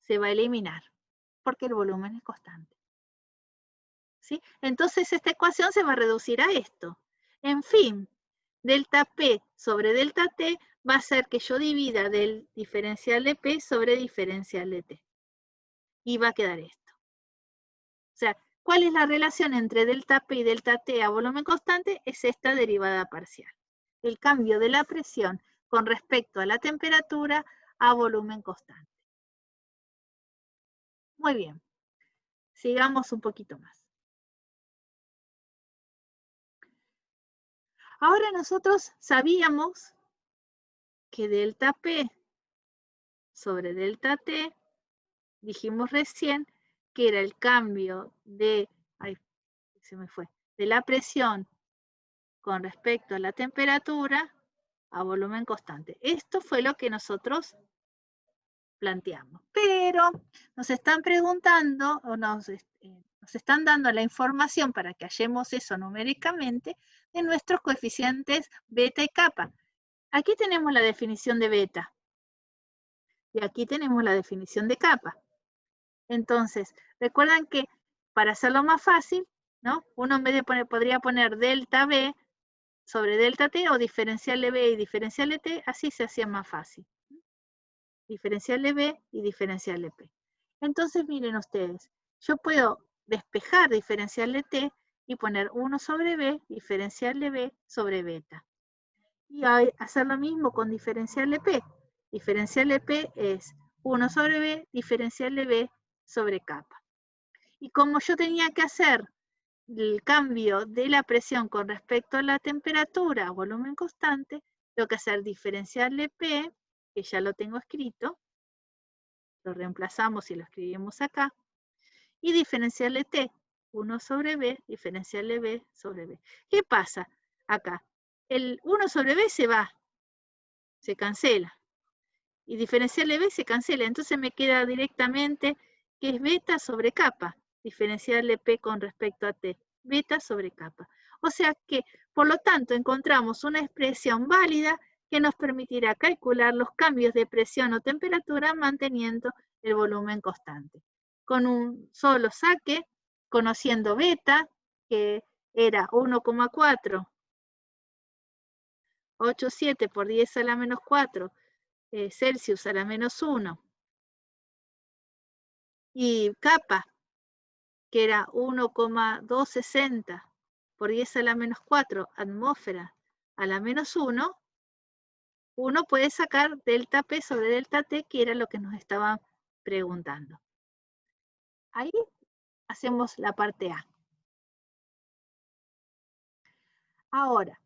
se va a eliminar, porque el volumen es constante. ¿Sí? Entonces esta ecuación se va a reducir a esto. En fin, delta P sobre delta T va a ser que yo divida del diferencial de P sobre diferencial de T. Y va a quedar esto. sea, ¿cuál es la relación entre delta P y delta T a volumen constante? Es esta derivada parcial. El cambio de la presión con respecto a la temperatura a volumen constante. Muy bien. Sigamos un poquito más. Ahora nosotros sabíamos que delta P sobre delta T, dijimos recién que era el cambio de, se me fue, de la presión con respecto a la temperatura a volumen constante. Esto fue lo que nosotros planteamos. Pero nos están preguntando o nos están dando la información para que hallemos eso numéricamente de nuestros coeficientes beta y kappa. Aquí tenemos la definición de beta y aquí tenemos la definición de kappa. Entonces, recuerdan que para hacerlo más fácil, ¿no? Uno en vez de podría poner delta B sobre delta T o diferencial de B y diferencial de T, así se hacía más fácil. Diferencial de B y diferencial de P. Entonces, miren ustedes, yo puedo despejar diferencial de T y poner 1 sobre B, diferencial de B sobre beta. Y hacer lo mismo con diferencial de P. Diferencial de P es 1 sobre B, diferencial de B sobre kappa. Y como yo tenía que hacer el cambio de la presión con respecto a la temperatura a volumen constante, tengo que hacer diferencial de P, que ya lo tengo escrito, lo reemplazamos y lo escribimos acá, y diferencial de T, 1 sobre B, diferencial de B sobre B. ¿Qué pasa acá? El 1 sobre B se va, se cancela, y diferencial de B se cancela, entonces me queda directamente que es beta sobre kappa, diferencial de P con respecto a T, beta sobre kappa. O sea que, por lo tanto, encontramos una expresión válida que nos permitirá calcular los cambios de presión o temperatura manteniendo el volumen constante. Con un solo saque, conociendo beta, que era 1,487 por 10 a la menos 4 Celsius a la menos 1, y kappa, que era 1,260 por 10 a la menos 4 atmósfera a la menos 1, uno puede sacar delta P sobre delta T, que era lo que nos estaban preguntando. Ahí hacemos la parte A. Ahora,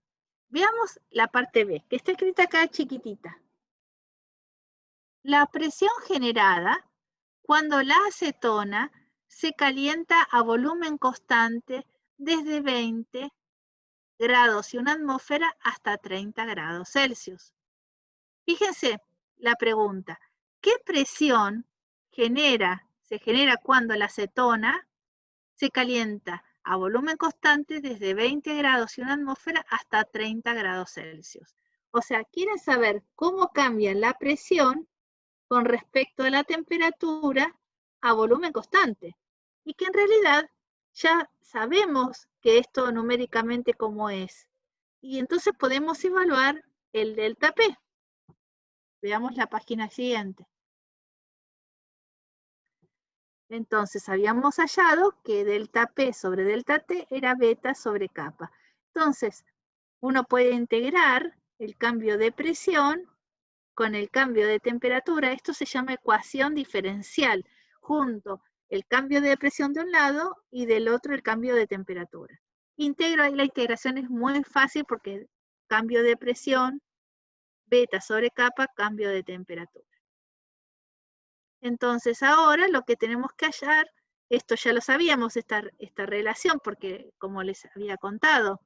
veamos la parte B, que está escrita acá chiquitita. La presión generada cuando la acetona se calienta a volumen constante desde 20 grados y una atmósfera hasta 30 grados Celsius. Fíjense la pregunta, ¿qué presión se genera cuando la acetona se calienta a volumen constante desde 20 grados y una atmósfera hasta 30 grados Celsius? O sea, quieren saber cómo cambia la presión con respecto a la temperatura a volumen constante. Y que en realidad ya sabemos que esto numéricamente cómo es. Y entonces podemos evaluar el delta P. Veamos la página siguiente. Entonces habíamos hallado que delta P sobre delta T era beta sobre kappa. Entonces, uno puede integrar el cambio de presión con el cambio de temperatura. Esto se llama ecuación diferencial, junto el cambio de presión de un lado y del otro el cambio de temperatura. Integro, ahí la integración es muy fácil porque cambio de presión, beta sobre kappa, cambio de temperatura. Entonces ahora lo que tenemos que hallar, esto ya lo sabíamos, esta relación, porque como les había contado,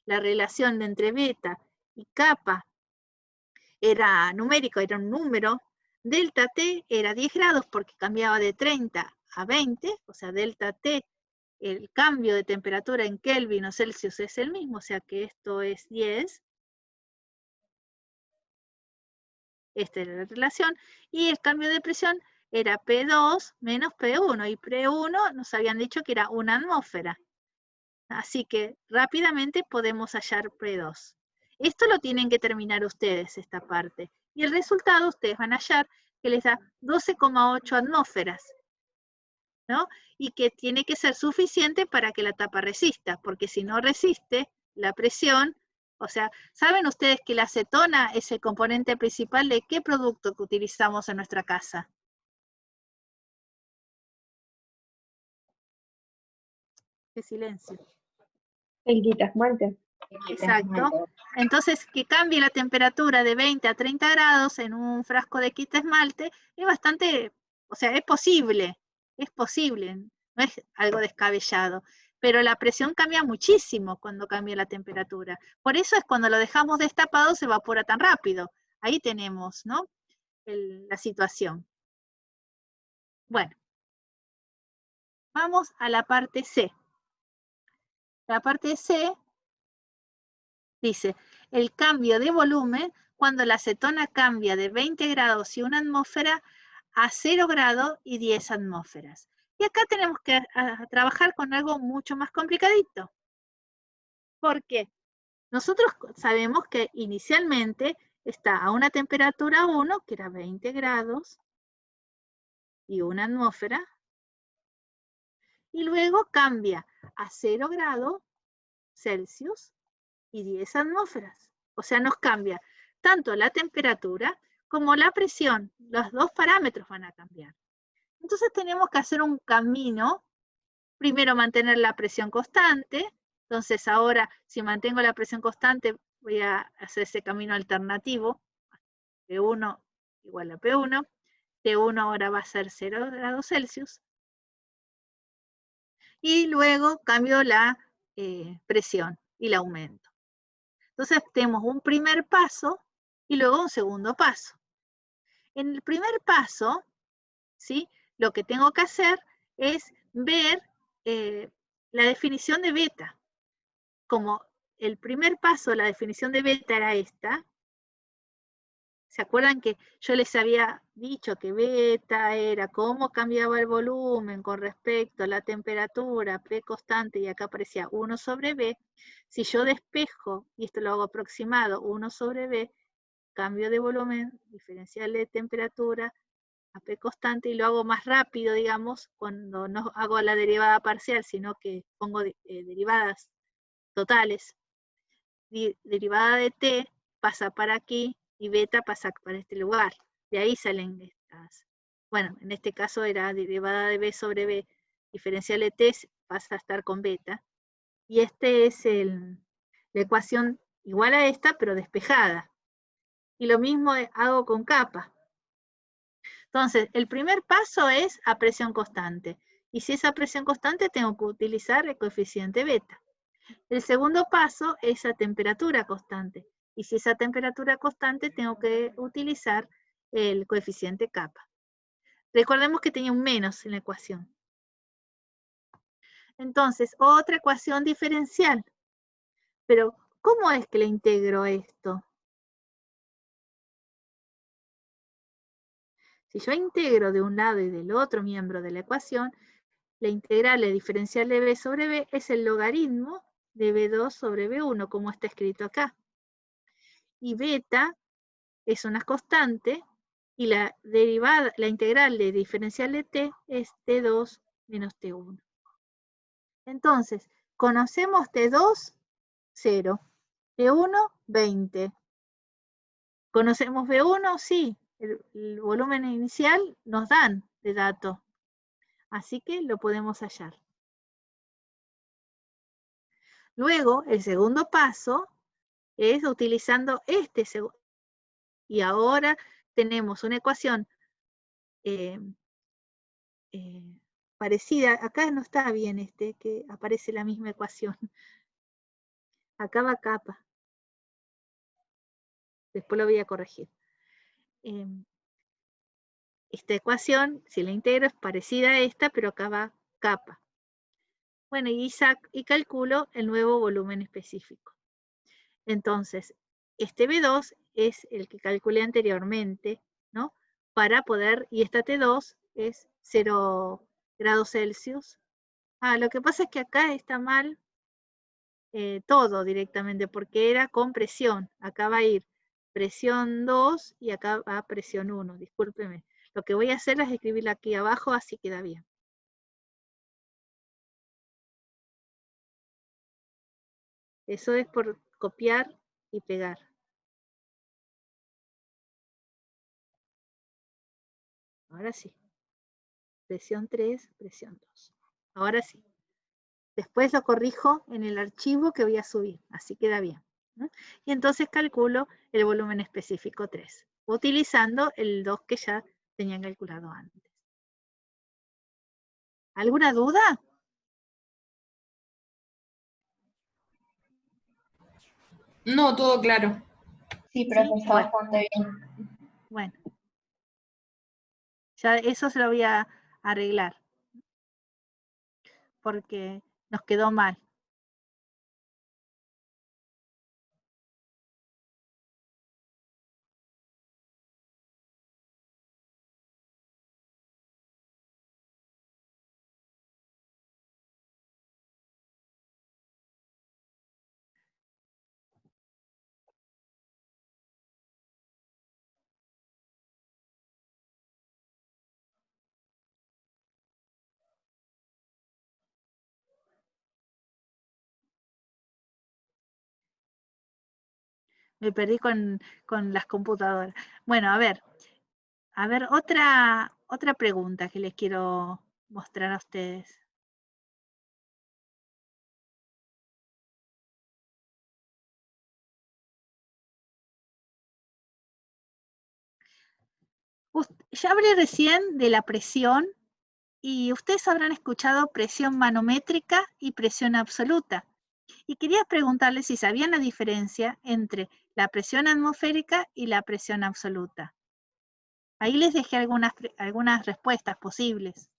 la relación entre beta y kappa era numérico, era un número. Delta T era 10 grados porque cambiaba de 30 a 20, o sea, delta T, el cambio de temperatura en Kelvin o Celsius es el mismo, o sea que esto es 10. Esta era la relación. Y el cambio de presión era P2 menos P1, y P1 nos habían dicho que era una atmósfera. Así que rápidamente podemos hallar P2. Esto lo tienen que terminar ustedes, esta parte. Y el resultado ustedes van a hallar que les da 12,8 atmósferas. ¿no? Y que tiene que ser suficiente para que la tapa resista, porque si no resiste la presión, o sea, ¿saben ustedes que la acetona es el componente principal de qué producto que utilizamos en nuestra casa? ¡Qué silencio! El quitasmalte. Exacto. Entonces, que cambie la temperatura de 20 a 30 grados en un frasco de quita esmalte es bastante, o sea, es posible, no es algo descabellado, pero la presión cambia muchísimo cuando cambia la temperatura. Por eso es cuando lo dejamos destapado se evapora tan rápido. Ahí tenemos, ¿no? La situación. Bueno, vamos a la parte C. La parte C dice, el cambio de volumen cuando la acetona cambia de 20 grados y 1 atmósfera a 0 grados y 10 atmósferas. Y acá tenemos que trabajar con algo mucho más complicadito. ¿Por qué? Nosotros sabemos que inicialmente está a una temperatura 1, que era 20 grados y 1 atmósfera, y luego cambia a 0 grados Celsius y 10 atmósferas. O sea, nos cambia tanto la temperatura como la presión. Los dos parámetros van a cambiar. Entonces tenemos que hacer un camino. Primero mantener la presión constante. Entonces ahora, si mantengo la presión constante, voy a hacer ese camino alternativo. P1 igual a P1. T1 ahora va a ser 0 grados Celsius. Y luego cambio la presión y la aumento. Entonces tenemos un primer paso y luego un segundo paso. En el primer paso, ¿sí? Lo que tengo que hacer es ver la definición de beta. Como el primer paso, la definición de beta era esta. ¿Se acuerdan que yo les había dicho que beta era cómo cambiaba el volumen con respecto a la temperatura, P constante, y acá aparecía 1 sobre B? Si yo despejo, y esto lo hago aproximado, 1 sobre B, cambio de volumen, diferencial de temperatura, a P constante, y lo hago más rápido, digamos, cuando no hago la derivada parcial, sino que pongo derivadas totales. Derivada de T pasa para aquí, y beta pasa para este lugar. De ahí salen estas. Bueno, en este caso era derivada de B sobre B, diferencial de T pasa a estar con beta. Y este es la ecuación igual a esta, pero despejada. Y lo mismo hago con kappa. Entonces, el primer paso es a presión constante. Y si es a presión constante, tengo que utilizar el coeficiente beta. El segundo paso es a temperatura constante. Y si es a temperatura constante, tengo que utilizar el coeficiente kappa. Recordemos que tenía un menos en la ecuación. Entonces, otra ecuación diferencial. Pero, ¿cómo es que le integro esto? Si yo integro de un lado y del otro miembro de la ecuación, la integral de diferencial de B sobre B es el logaritmo de B2 sobre B1, como está escrito acá. Y beta es una constante, y la integral de diferencial de T es T2 menos T1. Entonces, conocemos T2, 0. T1, 20. ¿Conocemos B1? Sí. El volumen inicial nos dan de dato. Así que lo podemos hallar. Luego, el segundo paso es utilizando este segundo. Y ahora tenemos una ecuación parecida. Acá no está bien que aparece la misma ecuación. Acá va kappa. Después lo voy a corregir. Esta ecuación, si la integro, es parecida a esta, pero acá va kappa. Bueno, y calculo el nuevo volumen específico. Entonces, este B2 es el que calculé anteriormente, ¿no? Para poder, y esta T2 es 0 grados Celsius. Lo que pasa es que acá está mal todo directamente, porque era con presión. Acá va a ir presión 2 y acá va presión 1, discúlpeme. Lo que voy a hacer es escribirla aquí abajo, así queda bien. Eso es por copiar y pegar. Ahora sí. Presión 3, presión 2. Ahora sí. Después lo corrijo en el archivo que voy a subir. Así queda bien, ¿no? Y entonces calculo el volumen específico 3, utilizando el 2 que ya tenía calculado antes. ¿Alguna duda? No, todo claro. Sí, profe, Sí, está bastante bien. Bueno. Ya eso se lo voy a arreglar. Porque nos quedó mal. Me perdí con las computadoras. Bueno, a ver, otra pregunta que les quiero mostrar a ustedes. Ya hablé recién de la presión y ustedes habrán escuchado presión manométrica y presión absoluta. Y quería preguntarles si sabían la diferencia entre la presión atmosférica y la presión absoluta. Ahí les dejé algunas respuestas posibles.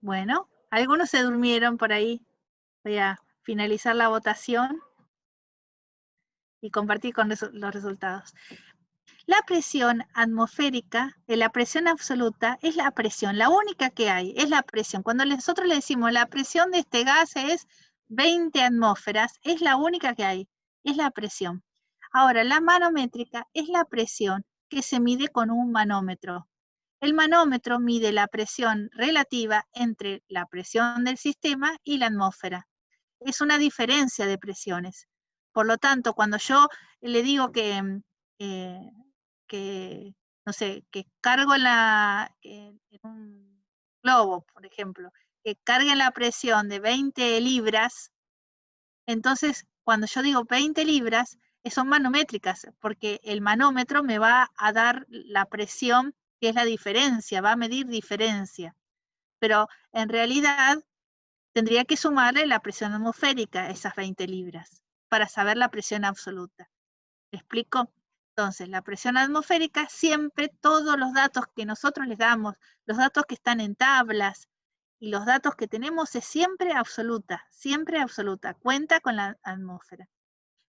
Bueno, algunos se durmieron por ahí. Voy a finalizar la votación y compartir con los resultados. La presión atmosférica, la presión absoluta, es la presión, la única que hay, es la presión. Cuando nosotros le decimos la presión de este gas es 20 atmósferas, es la única que hay, es la presión. Ahora, la manométrica es la presión que se mide con un manómetro. El manómetro mide la presión relativa entre la presión del sistema y la atmósfera. Es una diferencia de presiones. Por lo tanto, cuando yo le digo que no sé, que cargo en un globo, por ejemplo, que cargue la presión de 20 libras, entonces cuando yo digo 20 libras, son manométricas, porque el manómetro me va a dar la presión, que es la diferencia, va a medir diferencia. Pero en realidad tendría que sumarle la presión atmosférica, esas 20 libras, para saber la presión absoluta. ¿Me explico? Entonces, la presión atmosférica, siempre todos los datos que nosotros les damos, los datos que están en tablas y los datos que tenemos es siempre absoluta, cuenta con la atmósfera.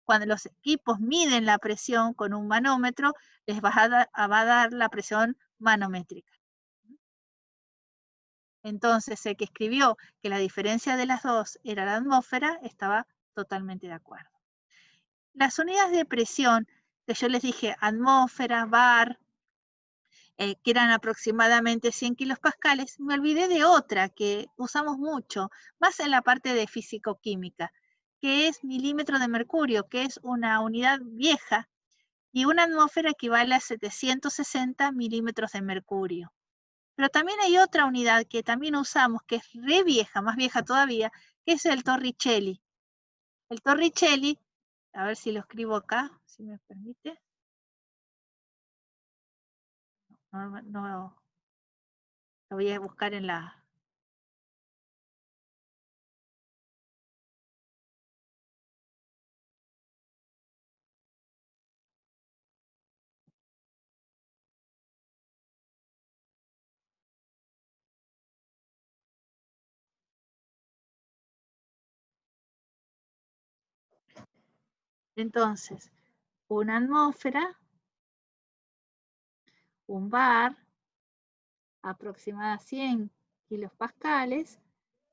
Cuando los equipos miden la presión con un manómetro, les va a dar la presión manométrica. Entonces, el que escribió que la diferencia de las dos era la atmósfera, estaba totalmente de acuerdo. Las unidades de presión, que yo les dije, atmósfera, bar, que eran aproximadamente 100 kilopascales, me olvidé de otra que usamos mucho, más en la parte de físico-química, que es milímetro de mercurio, que es una unidad vieja, y una atmósfera equivale a 760 milímetros de mercurio. Pero también hay otra unidad que también usamos, que es re vieja, más vieja todavía, ¿Qué es el Torricelli? El Torricelli, a ver si lo escribo acá, si me permite. No, lo voy a buscar en la... Entonces, una atmósfera, un bar, aproximada 100 kilopascales,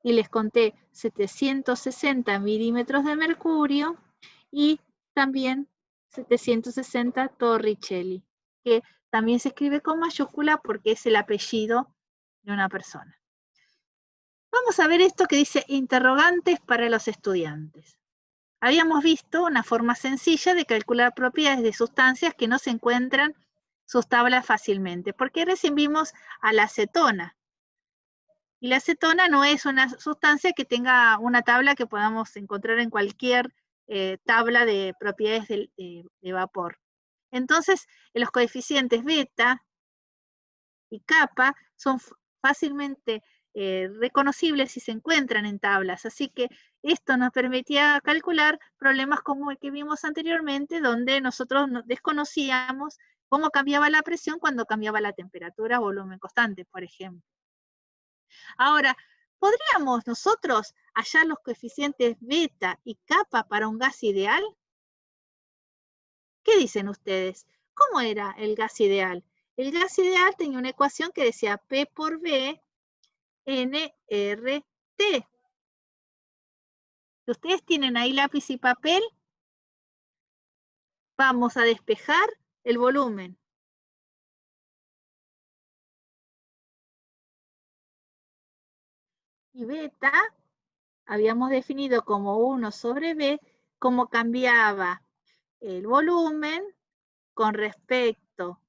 y les conté 760 milímetros de mercurio y también 760 Torricelli, que también se escribe con mayúscula porque es el apellido de una persona. Vamos a ver esto que dice interrogantes para los estudiantes. Habíamos visto una forma sencilla de calcular propiedades de sustancias que no se encuentran sus tablas fácilmente, porque recién vimos a la acetona. Y la acetona no es una sustancia que tenga una tabla que podamos encontrar en cualquier tabla de propiedades de vapor. Entonces, los coeficientes beta y kappa son fácilmente reconocibles si se encuentran en tablas. Así que esto nos permitía calcular problemas como el que vimos anteriormente, donde nosotros desconocíamos cómo cambiaba la presión cuando cambiaba la temperatura o volumen constante, por ejemplo. Ahora, ¿podríamos nosotros hallar los coeficientes beta y kappa para un gas ideal? ¿Qué dicen ustedes? ¿Cómo era el gas ideal? El gas ideal tenía una ecuación que decía P por V nRT. Si ustedes tienen ahí lápiz y papel, vamos a despejar el volumen. Y beta habíamos definido como 1 sobre B, cómo cambiaba el volumen con respecto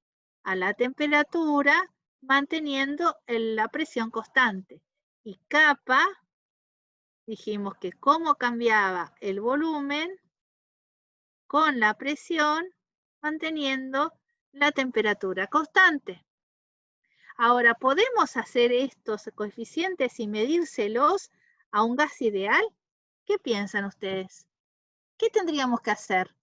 a la temperatura, manteniendo la presión constante. Y kappa, dijimos que cómo cambiaba el volumen con la presión, manteniendo la temperatura constante. Ahora, ¿podemos hacer estos coeficientes y medírselos a un gas ideal? ¿Qué piensan ustedes? ¿Qué tendríamos que hacer?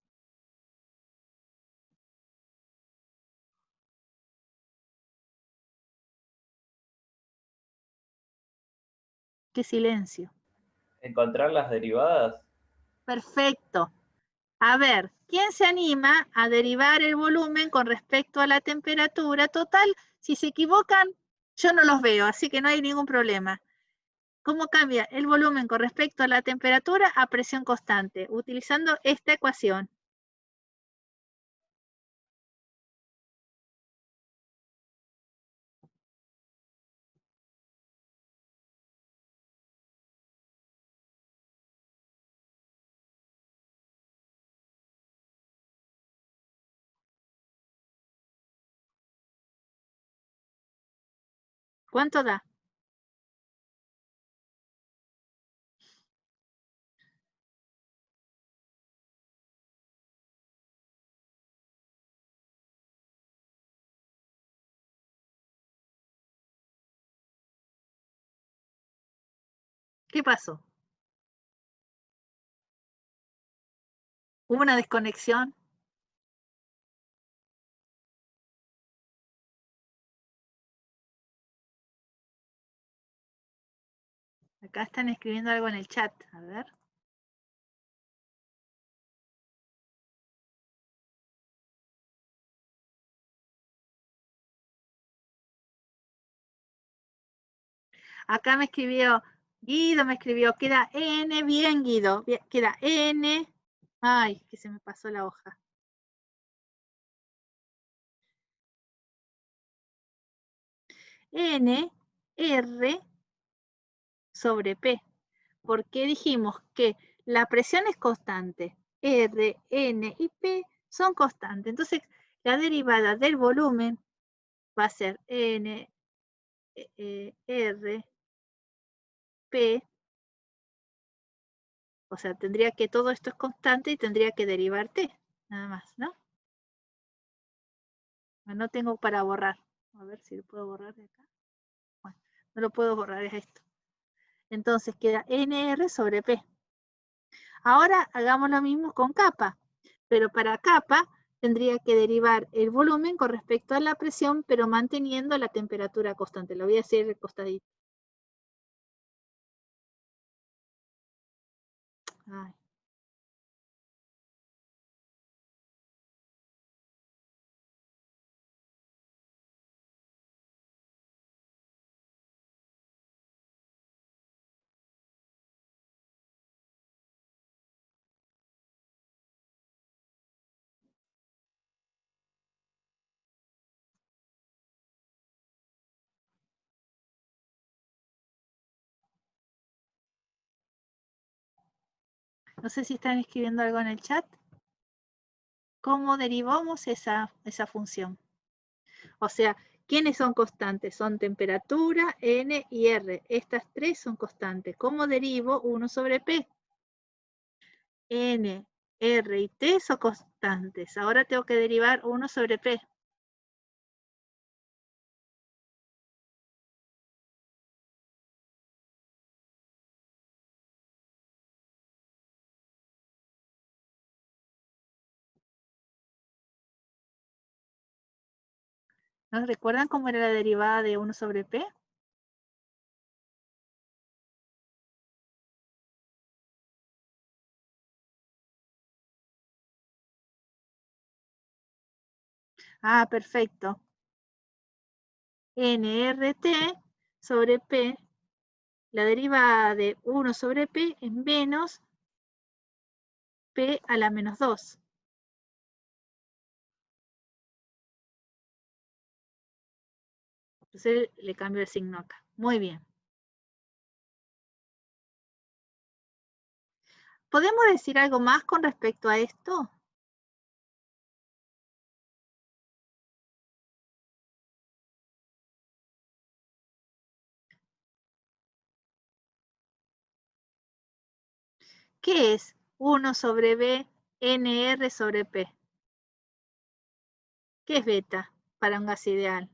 ¡Qué silencio! Encontrar las derivadas. Perfecto. A ver, ¿quién se anima a derivar el volumen con respecto a la temperatura? Total, si se equivocan, yo no los veo, así que no hay ningún problema. ¿Cómo cambia el volumen con respecto a la temperatura a presión constante? Utilizando esta ecuación. ¿Cuánto da? ¿Qué pasó? ¿Hubo una desconexión? Acá están escribiendo algo en el chat, a ver. Acá me escribió, Guido me escribió, queda N, bien Guido, queda N. Ay, que se me pasó la hoja. N, R sobre P. Porque dijimos que la presión es constante. R, N y P son constantes. Entonces, la derivada del volumen va a ser N, R, P O sea, tendría que todo esto es constante y tendría que derivar t, nada más, ¿no? No tengo para borrar. A ver si lo puedo borrar de acá. Bueno, no lo puedo borrar, es esto. Entonces queda nr sobre p. Ahora hagamos lo mismo con kappa, pero para kappa tendría que derivar el volumen con respecto a la presión, pero manteniendo la temperatura constante. Lo voy a hacer recostadito. Ay. No sé si están escribiendo algo en el chat. ¿Cómo derivamos esa función? O sea, ¿quiénes son constantes? Son temperatura, N y R. Estas tres son constantes. ¿Cómo derivo 1 sobre P? N, R y T son constantes. Ahora tengo que derivar 1 sobre P. ¿No recuerdan cómo era la derivada de 1 sobre P? Ah, perfecto. nRT sobre P, la derivada de 1 sobre P es menos P a la menos 2. Entonces le cambio el signo acá. Muy bien. ¿Podemos decir algo más con respecto a esto? ¿Qué es 1 sobre B, NR sobre P? ¿Qué es beta para un gas ideal?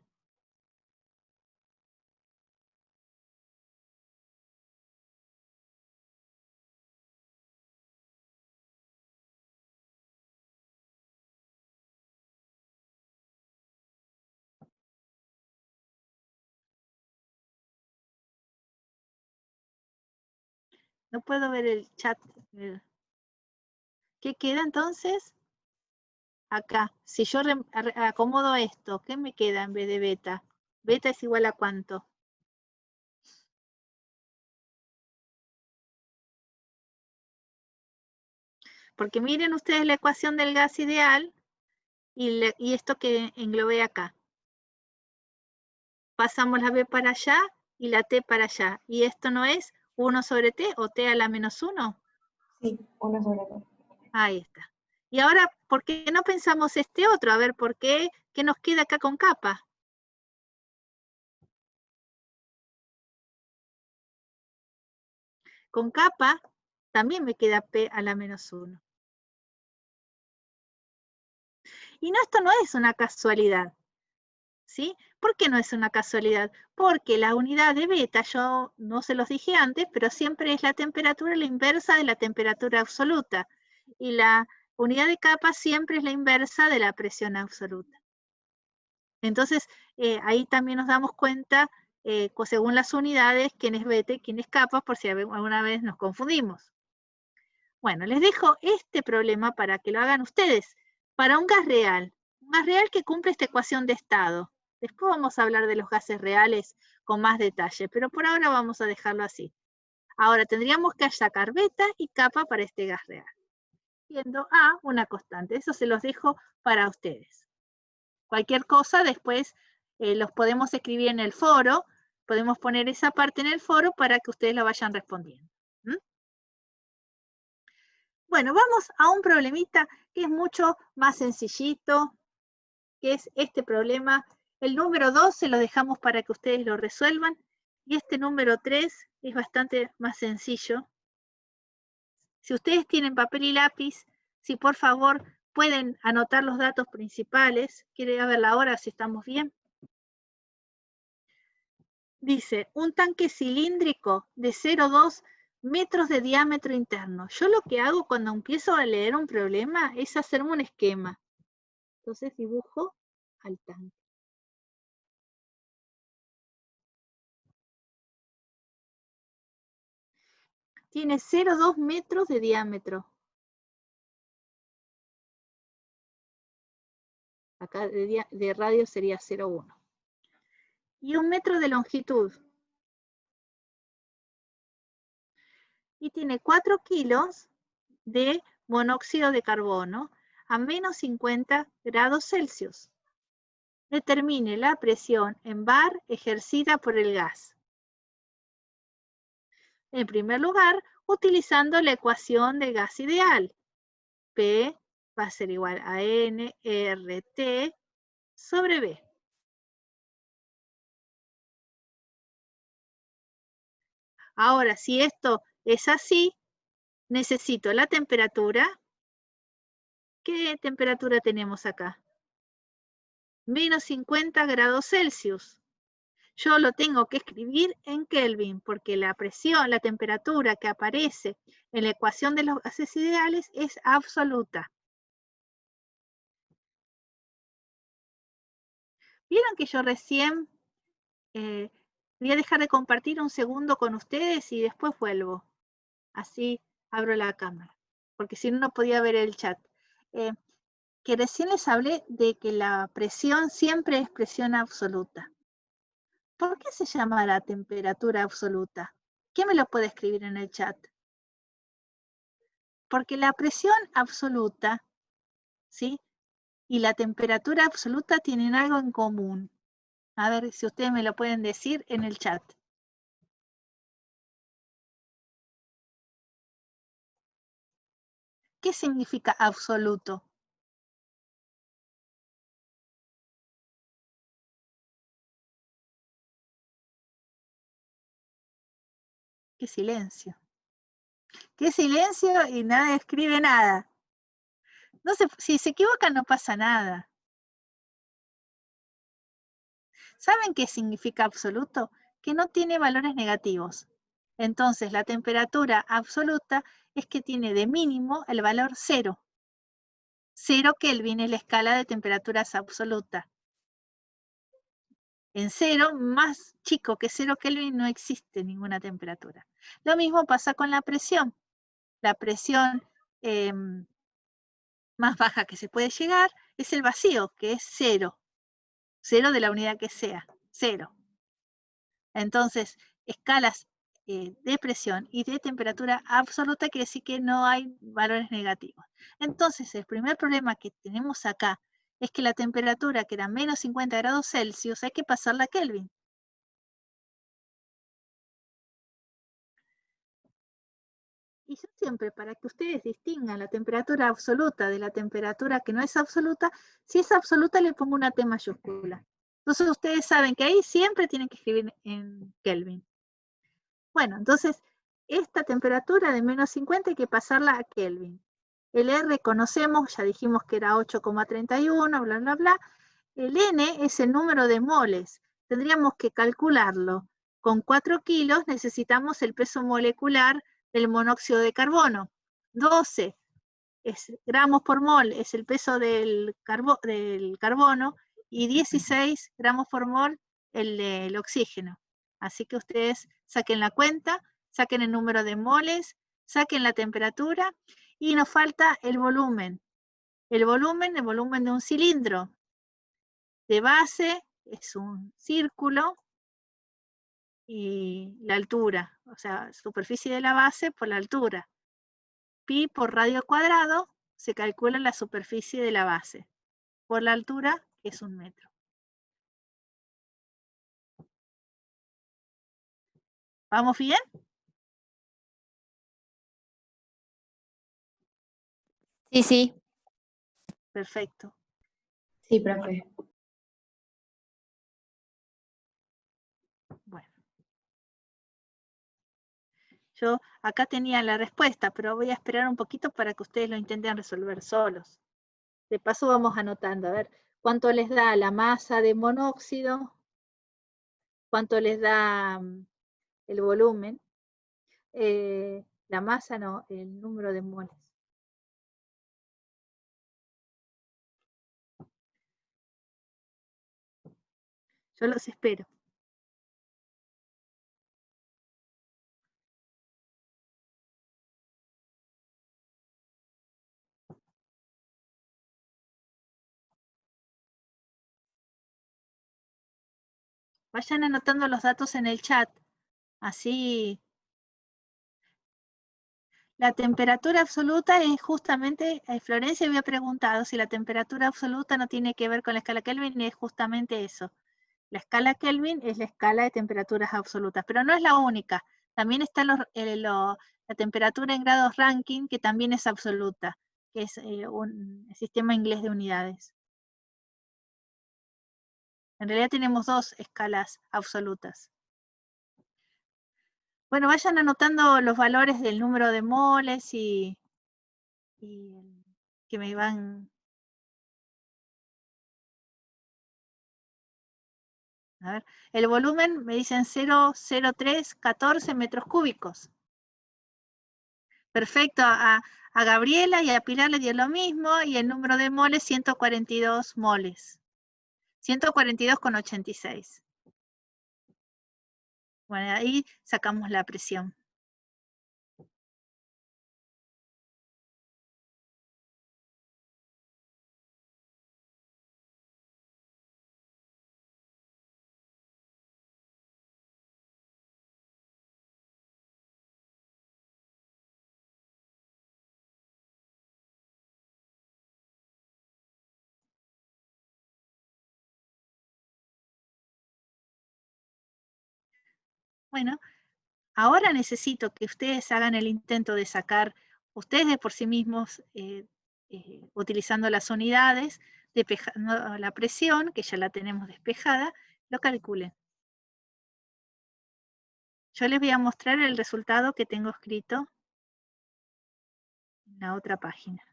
No puedo ver el chat. ¿Qué queda entonces? Acá. Si yo acomodo esto, ¿qué me queda en vez de beta? Beta es igual a ¿cuánto? Porque miren ustedes la ecuación del gas ideal y esto que englobé acá. Pasamos la B para allá y la T para allá. ¿Y esto no es 1 sobre T o T a la menos 1? Sí, 1 sobre T. Ahí está. Y ahora, ¿por qué no pensamos este otro? A ver, ¿por qué? ¿Qué nos queda acá con kappa? Con kappa también me queda P a la menos 1. Y no, esto no es una casualidad. ¿Sí? ¿Por qué no es una casualidad? Porque la unidad de beta, yo no se los dije antes, pero siempre es la temperatura la inversa de la temperatura absoluta. Y la unidad de kappa siempre es la inversa de la presión absoluta. Entonces, ahí también nos damos cuenta, según las unidades, quién es beta y quién es kappa, por si alguna vez nos confundimos. Bueno, les dejo este problema para que lo hagan ustedes. Para un gas real que cumple esta ecuación de estado. Después vamos a hablar de los gases reales con más detalle, pero por ahora vamos a dejarlo así. Ahora tendríamos que sacar beta y kappa para este gas real, siendo A una constante. Eso se los dejo para ustedes. Cualquier cosa después los podemos escribir en el foro, podemos poner esa parte en el foro para que ustedes la vayan respondiendo. Bueno, vamos a un problemita que es mucho más sencillito, que es este problema. El número 2 se lo dejamos para que ustedes lo resuelvan. Y este número 3 es bastante más sencillo. Si ustedes tienen papel y lápiz, si por favor pueden anotar los datos principales. ¿Quiere ver la hora si estamos bien? Dice, un tanque cilíndrico de 0,2 metros de diámetro interno. Yo lo que hago cuando empiezo a leer un problema es hacerme un esquema. Entonces dibujo al tanque. Tiene 0,2 metros de diámetro. Acá de radio sería 0,1. Y 1 metro de longitud. Y tiene 4 kilos de monóxido de carbono a menos 50 grados Celsius. Determine la presión en bar ejercida por el gas. En primer lugar, utilizando la ecuación del gas ideal. P va a ser igual a nRT sobre B. Ahora, si esto es así, necesito la temperatura. ¿Qué temperatura tenemos acá? Menos 50 grados Celsius. Yo lo tengo que escribir en Kelvin, porque la presión, la temperatura que aparece en la ecuación de los gases ideales es absoluta. ¿Vieron que yo recién voy a dejar de compartir un segundo con ustedes y después vuelvo? Así abro la cámara, porque si no, no podía ver el chat. Que recién les hablé de que la presión siempre es presión absoluta. ¿Por qué se llama la temperatura absoluta? ¿Quién me lo puede escribir en el chat? Porque la presión absoluta, ¿sí? Y la temperatura absoluta tienen algo en común. A ver si ustedes me lo pueden decir en el chat. ¿Qué significa absoluto? ¡Qué silencio! ¡Qué silencio! Y nadie escribe nada. No se, si se equivocan no pasa nada. ¿Saben qué significa absoluto? Que no tiene valores negativos. Entonces, la temperatura absoluta es que tiene de mínimo el valor 0. 0 Kelvin es la escala de temperaturas absoluta. En 0, más chico que 0 Kelvin, no existe ninguna temperatura. Lo mismo pasa con la presión. La presión más baja que se puede llegar es el vacío, que es 0. 0 de la unidad que sea, 0. Entonces, escalas de presión y de temperatura absoluta quiere decir que no hay valores negativos. Entonces, el primer problema que tenemos acá es que la temperatura, que era menos 50 grados Celsius, hay que pasarla a Kelvin. Y yo siempre, para que ustedes distingan la temperatura absoluta de la temperatura que no es absoluta, si es absoluta le pongo una T mayúscula. Entonces ustedes saben que ahí siempre tienen que escribir en Kelvin. Bueno, entonces esta temperatura de menos 50 hay que pasarla a Kelvin. El R conocemos, ya dijimos que era 8,31, bla, bla, bla. El N es el número de moles. Tendríamos que calcularlo. Con 4 kilos necesitamos el peso molecular del monóxido de carbono. 12 gramos por mol es el peso del carbono y 16 gramos por mol el del oxígeno. Así que ustedes saquen la cuenta, saquen el número de moles, saquen la temperatura y nos falta el volumen. El volumen de un cilindro. De base es un círculo y la altura, o sea, superficie de la base por la altura. Pi por radio cuadrado se calcula la superficie de la base por la altura, que es 1 metro. ¿Vamos bien? Sí, sí. Perfecto. Sí, profe. Bueno. Yo acá tenía la respuesta, pero voy a esperar un poquito para que ustedes lo intenten resolver solos. De paso vamos anotando, a ver, cuánto les da la masa de monóxido, cuánto les da el volumen, la masa no, el número de moles. Yo los espero. Vayan anotando los datos en el chat, así. La temperatura absoluta es justamente, Florencia había preguntado si la temperatura absoluta no tiene que ver con la escala Kelvin, y es justamente eso. La escala Kelvin es la escala de temperaturas absolutas, pero no es la única. También está la temperatura en grados Rankine, que también es absoluta, que es un sistema inglés de unidades. En realidad tenemos dos escalas absolutas. Bueno, vayan anotando los valores del número de moles y que me van... A ver, el volumen me dicen 0,0314 metros cúbicos. Perfecto, a Gabriela y a Pilar le dio lo mismo, y el número de moles 142 moles. 142,86. Bueno, ahí sacamos la presión. Bueno, ahora necesito que ustedes hagan el intento de sacar, ustedes de por sí mismos, utilizando las unidades, despejando la presión, que ya la tenemos despejada, lo calculen. Yo les voy a mostrar el resultado que tengo escrito en la otra página.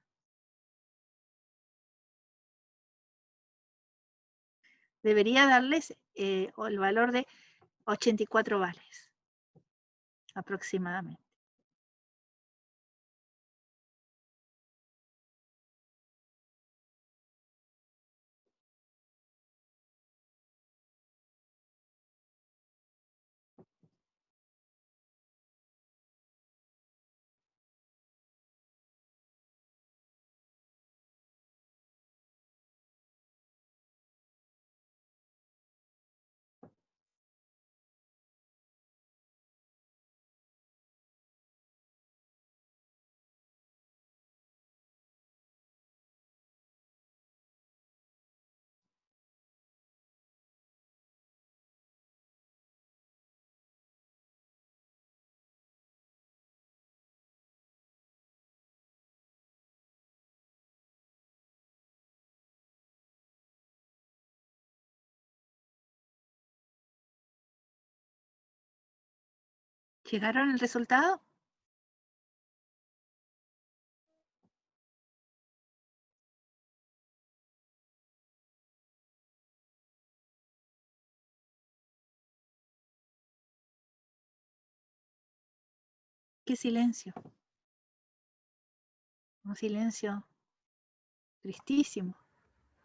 Debería darles el valor de 84 bares, aproximadamente. ¿Llegaron al resultado? ¡Qué silencio! Un silencio tristísimo.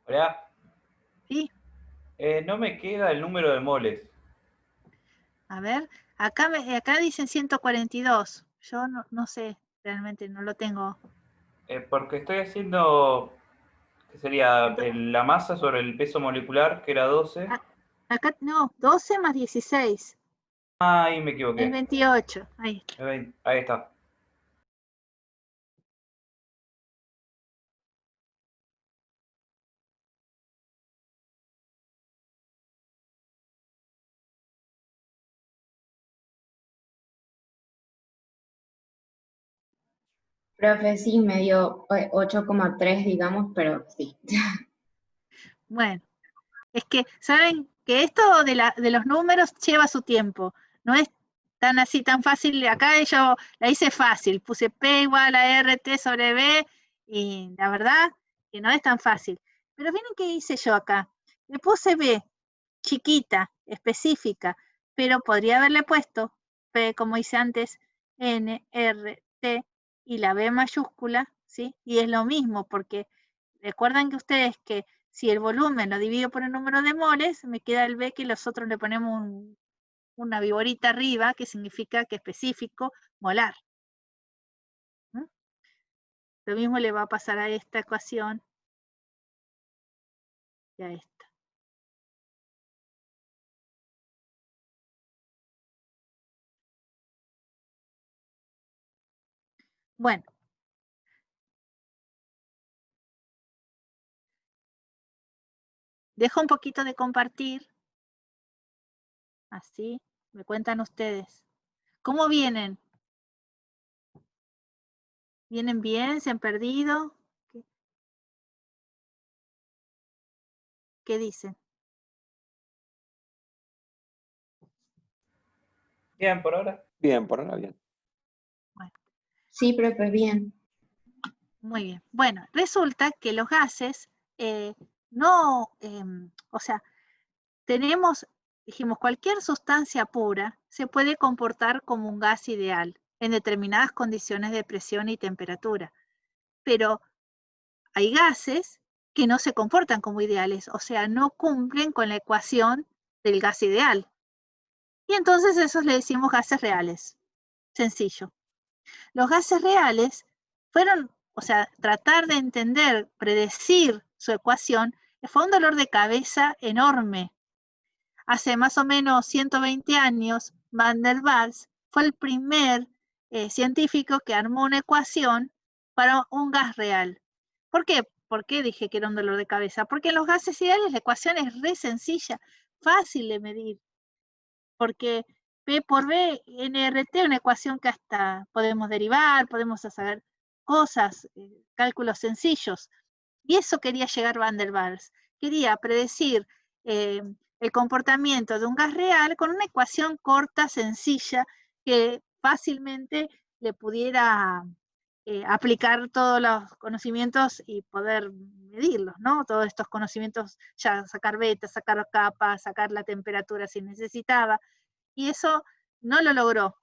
Hola. ¿Sí? No me queda el número de moles. A ver, acá dicen 142. Yo no sé, realmente no lo tengo. Porque estoy haciendo, ¿qué sería? La masa sobre el peso molecular, que era 12. Acá no, 12 más 16. Ahí me Es equivoqué. 28. Ahí. Ahí está. Profe, sí, me dio 8,3, digamos, pero sí. Bueno, es que, ¿saben? Que esto de los números lleva su tiempo. No es tan así, tan fácil. Acá yo la hice fácil, puse P igual a RT sobre B, y la verdad que no es tan fácil. Pero miren qué hice yo acá. Le puse B, chiquita, específica, pero podría haberle puesto P, como hice antes, N, R, T, y la B mayúscula, ¿sí? Y es lo mismo, porque recuerdan que ustedes que si el volumen lo divido por el número de moles, me queda el B, que los otros le ponemos una viborita arriba, que significa que específico, molar. ¿Mm? Lo mismo le va a pasar a esta ecuación y a esta. Bueno. Dejo un poquito de compartir. Así, me cuentan ustedes. ¿Cómo vienen? ¿Vienen bien? ¿Se han perdido? ¿Qué dicen? Bien, por ahora. Bien, por ahora bien. Bueno. Sí, profe, bien. Muy bien. Bueno, resulta que los gases no, o sea, tenemos, dijimos, cualquier sustancia pura se puede comportar como un gas ideal en determinadas condiciones de presión y temperatura. Pero hay gases que no se comportan como ideales, o sea, no cumplen con la ecuación del gas ideal. Y entonces esos le decimos gases reales. Sencillo. Los gases reales fueron, o sea, tratar de entender, predecir su ecuación, fue un dolor de cabeza enorme. Hace más o menos 120 años, Van der Waals fue el primer científico que armó una ecuación para un gas real. ¿Por qué? ¿Por qué dije que era un dolor de cabeza? Porque en los gases ideales la ecuación es re sencilla, fácil de medir. Porque P por B, NRT, una ecuación que hasta podemos derivar, podemos hacer cosas, cálculos sencillos. Y eso quería llegar Van der Waals. Quería predecir el comportamiento de un gas real con una ecuación corta, sencilla, que fácilmente le pudiera aplicar todos los conocimientos y poder medirlos, ¿no? Todos estos conocimientos, ya sacar beta, sacar kappa, sacar la temperatura si necesitaba, y eso no lo logró.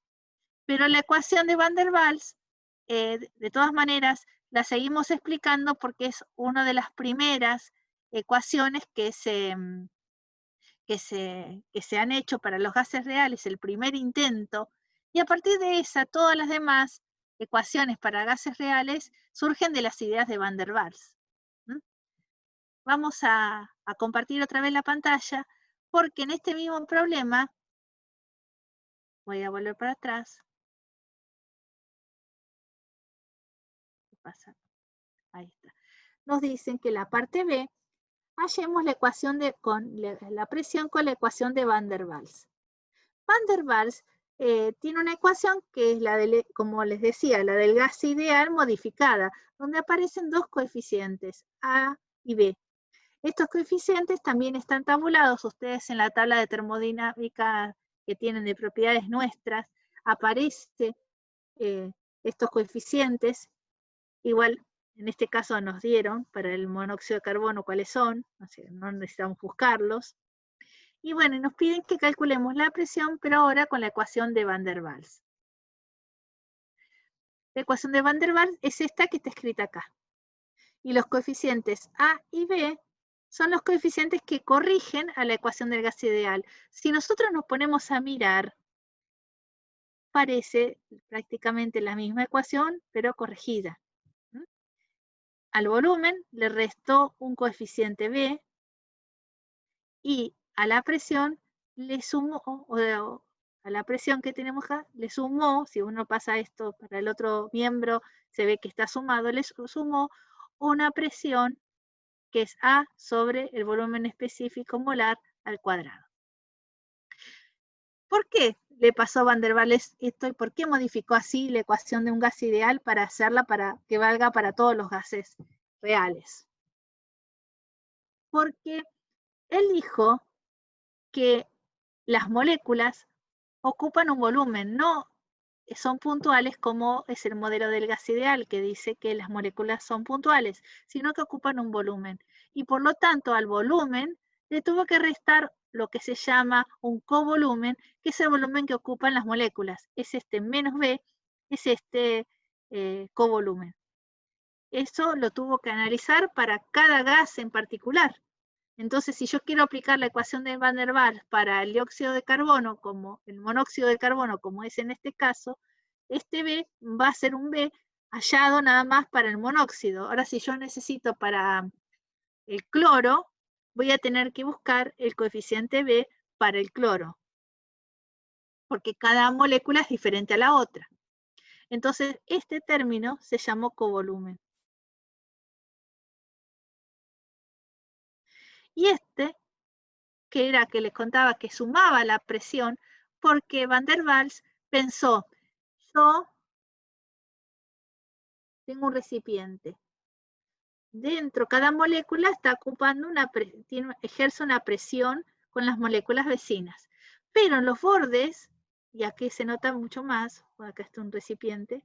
Pero la ecuación de Van der Waals, de todas maneras, la seguimos explicando porque es una de las primeras ecuaciones que se han hecho para los gases reales, el primer intento, y a partir de esa, todas las demás ecuaciones para gases reales surgen de las ideas de Van der Waals. Vamos a compartir otra vez la pantalla, porque en este mismo problema, voy a volver para atrás. ¿Qué pasa? Ahí está. Nos dicen que la parte B, hallemos la ecuación con la presión con la ecuación de Van der Waals. Van der Waals tiene una ecuación que es la de, como les decía, la del gas ideal modificada, donde aparecen dos coeficientes, A y B. Estos coeficientes también están tabulados. Ustedes en la tabla de termodinámica que tienen de propiedades nuestras, aparecen estos coeficientes. Igual, en este caso nos dieron para el monóxido de carbono cuáles son, o sea, no necesitamos buscarlos. Y bueno, nos piden que calculemos la presión, pero ahora con la ecuación de Van der Waals. La ecuación de Van der Waals es esta que está escrita acá. Y los coeficientes A y B son los coeficientes que corrigen a la ecuación del gas ideal. Si nosotros nos ponemos a mirar, parece prácticamente la misma ecuación, pero corregida. Al volumen le restó un coeficiente B y a la presión le sumó, a la presión que tenemos acá, le sumó, si uno pasa esto para el otro miembro, se ve que está sumado, le sumó una presión que es A sobre el volumen específico molar al cuadrado. ¿Por qué le pasó a Van der Waals esto y por qué modificó así la ecuación de un gas ideal para hacerla para que valga para todos los gases reales? Porque él dijo que las moléculas ocupan un volumen, no son puntuales como es el modelo del gas ideal, que dice que las moléculas son puntuales, sino que ocupan un volumen. Y por lo tanto, al volumen le tuvo que restar lo que se llama un covolumen, que es el volumen que ocupan las moléculas. Es este menos B, es este covolumen. Eso lo tuvo que analizar para cada gas en particular. Entonces, si yo quiero aplicar la ecuación de Van der Waals para el dióxido de carbono, como el monóxido de carbono, como es en este caso, este B va a ser un B hallado nada más para el monóxido. Ahora, si yo necesito para el cloro, voy a tener que buscar el coeficiente B para el cloro, porque cada molécula es diferente a la otra. Entonces, este término se llamó covolumen. Y este, que era que les contaba que sumaba la presión, porque Van der Waals pensó, yo tengo un recipiente. Dentro, cada molécula está ocupando ejerce una presión con las moléculas vecinas. Pero en los bordes, y aquí se nota mucho más, acá está un recipiente,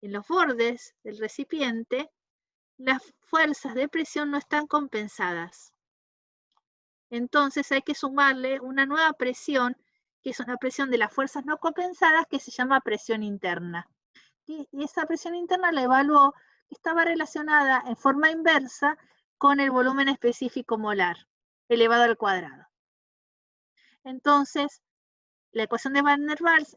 en los bordes del recipiente, las fuerzas de presión no están compensadas. Entonces hay que sumarle una nueva presión, que es una presión de las fuerzas no compensadas, que se llama presión interna. Y esa presión interna la evaluó, que estaba relacionada en forma inversa con el volumen específico molar, elevado al cuadrado. Entonces, la ecuación de Van der Waals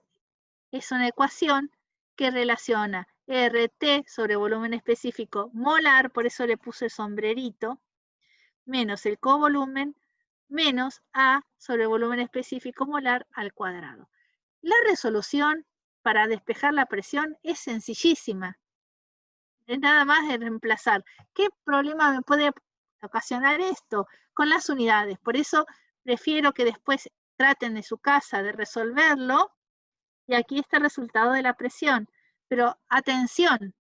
es una ecuación que relaciona RT sobre volumen específico molar, por eso le puse el sombrerito, menos el covolumen, menos A sobre volumen específico molar al cuadrado. La resolución para despejar la presión es sencillísima. Es nada más de reemplazar. ¿Qué problema me puede ocasionar esto? Con las unidades. Por eso prefiero que después traten de su casa de resolverlo. Y aquí está el resultado de la presión. Pero atención,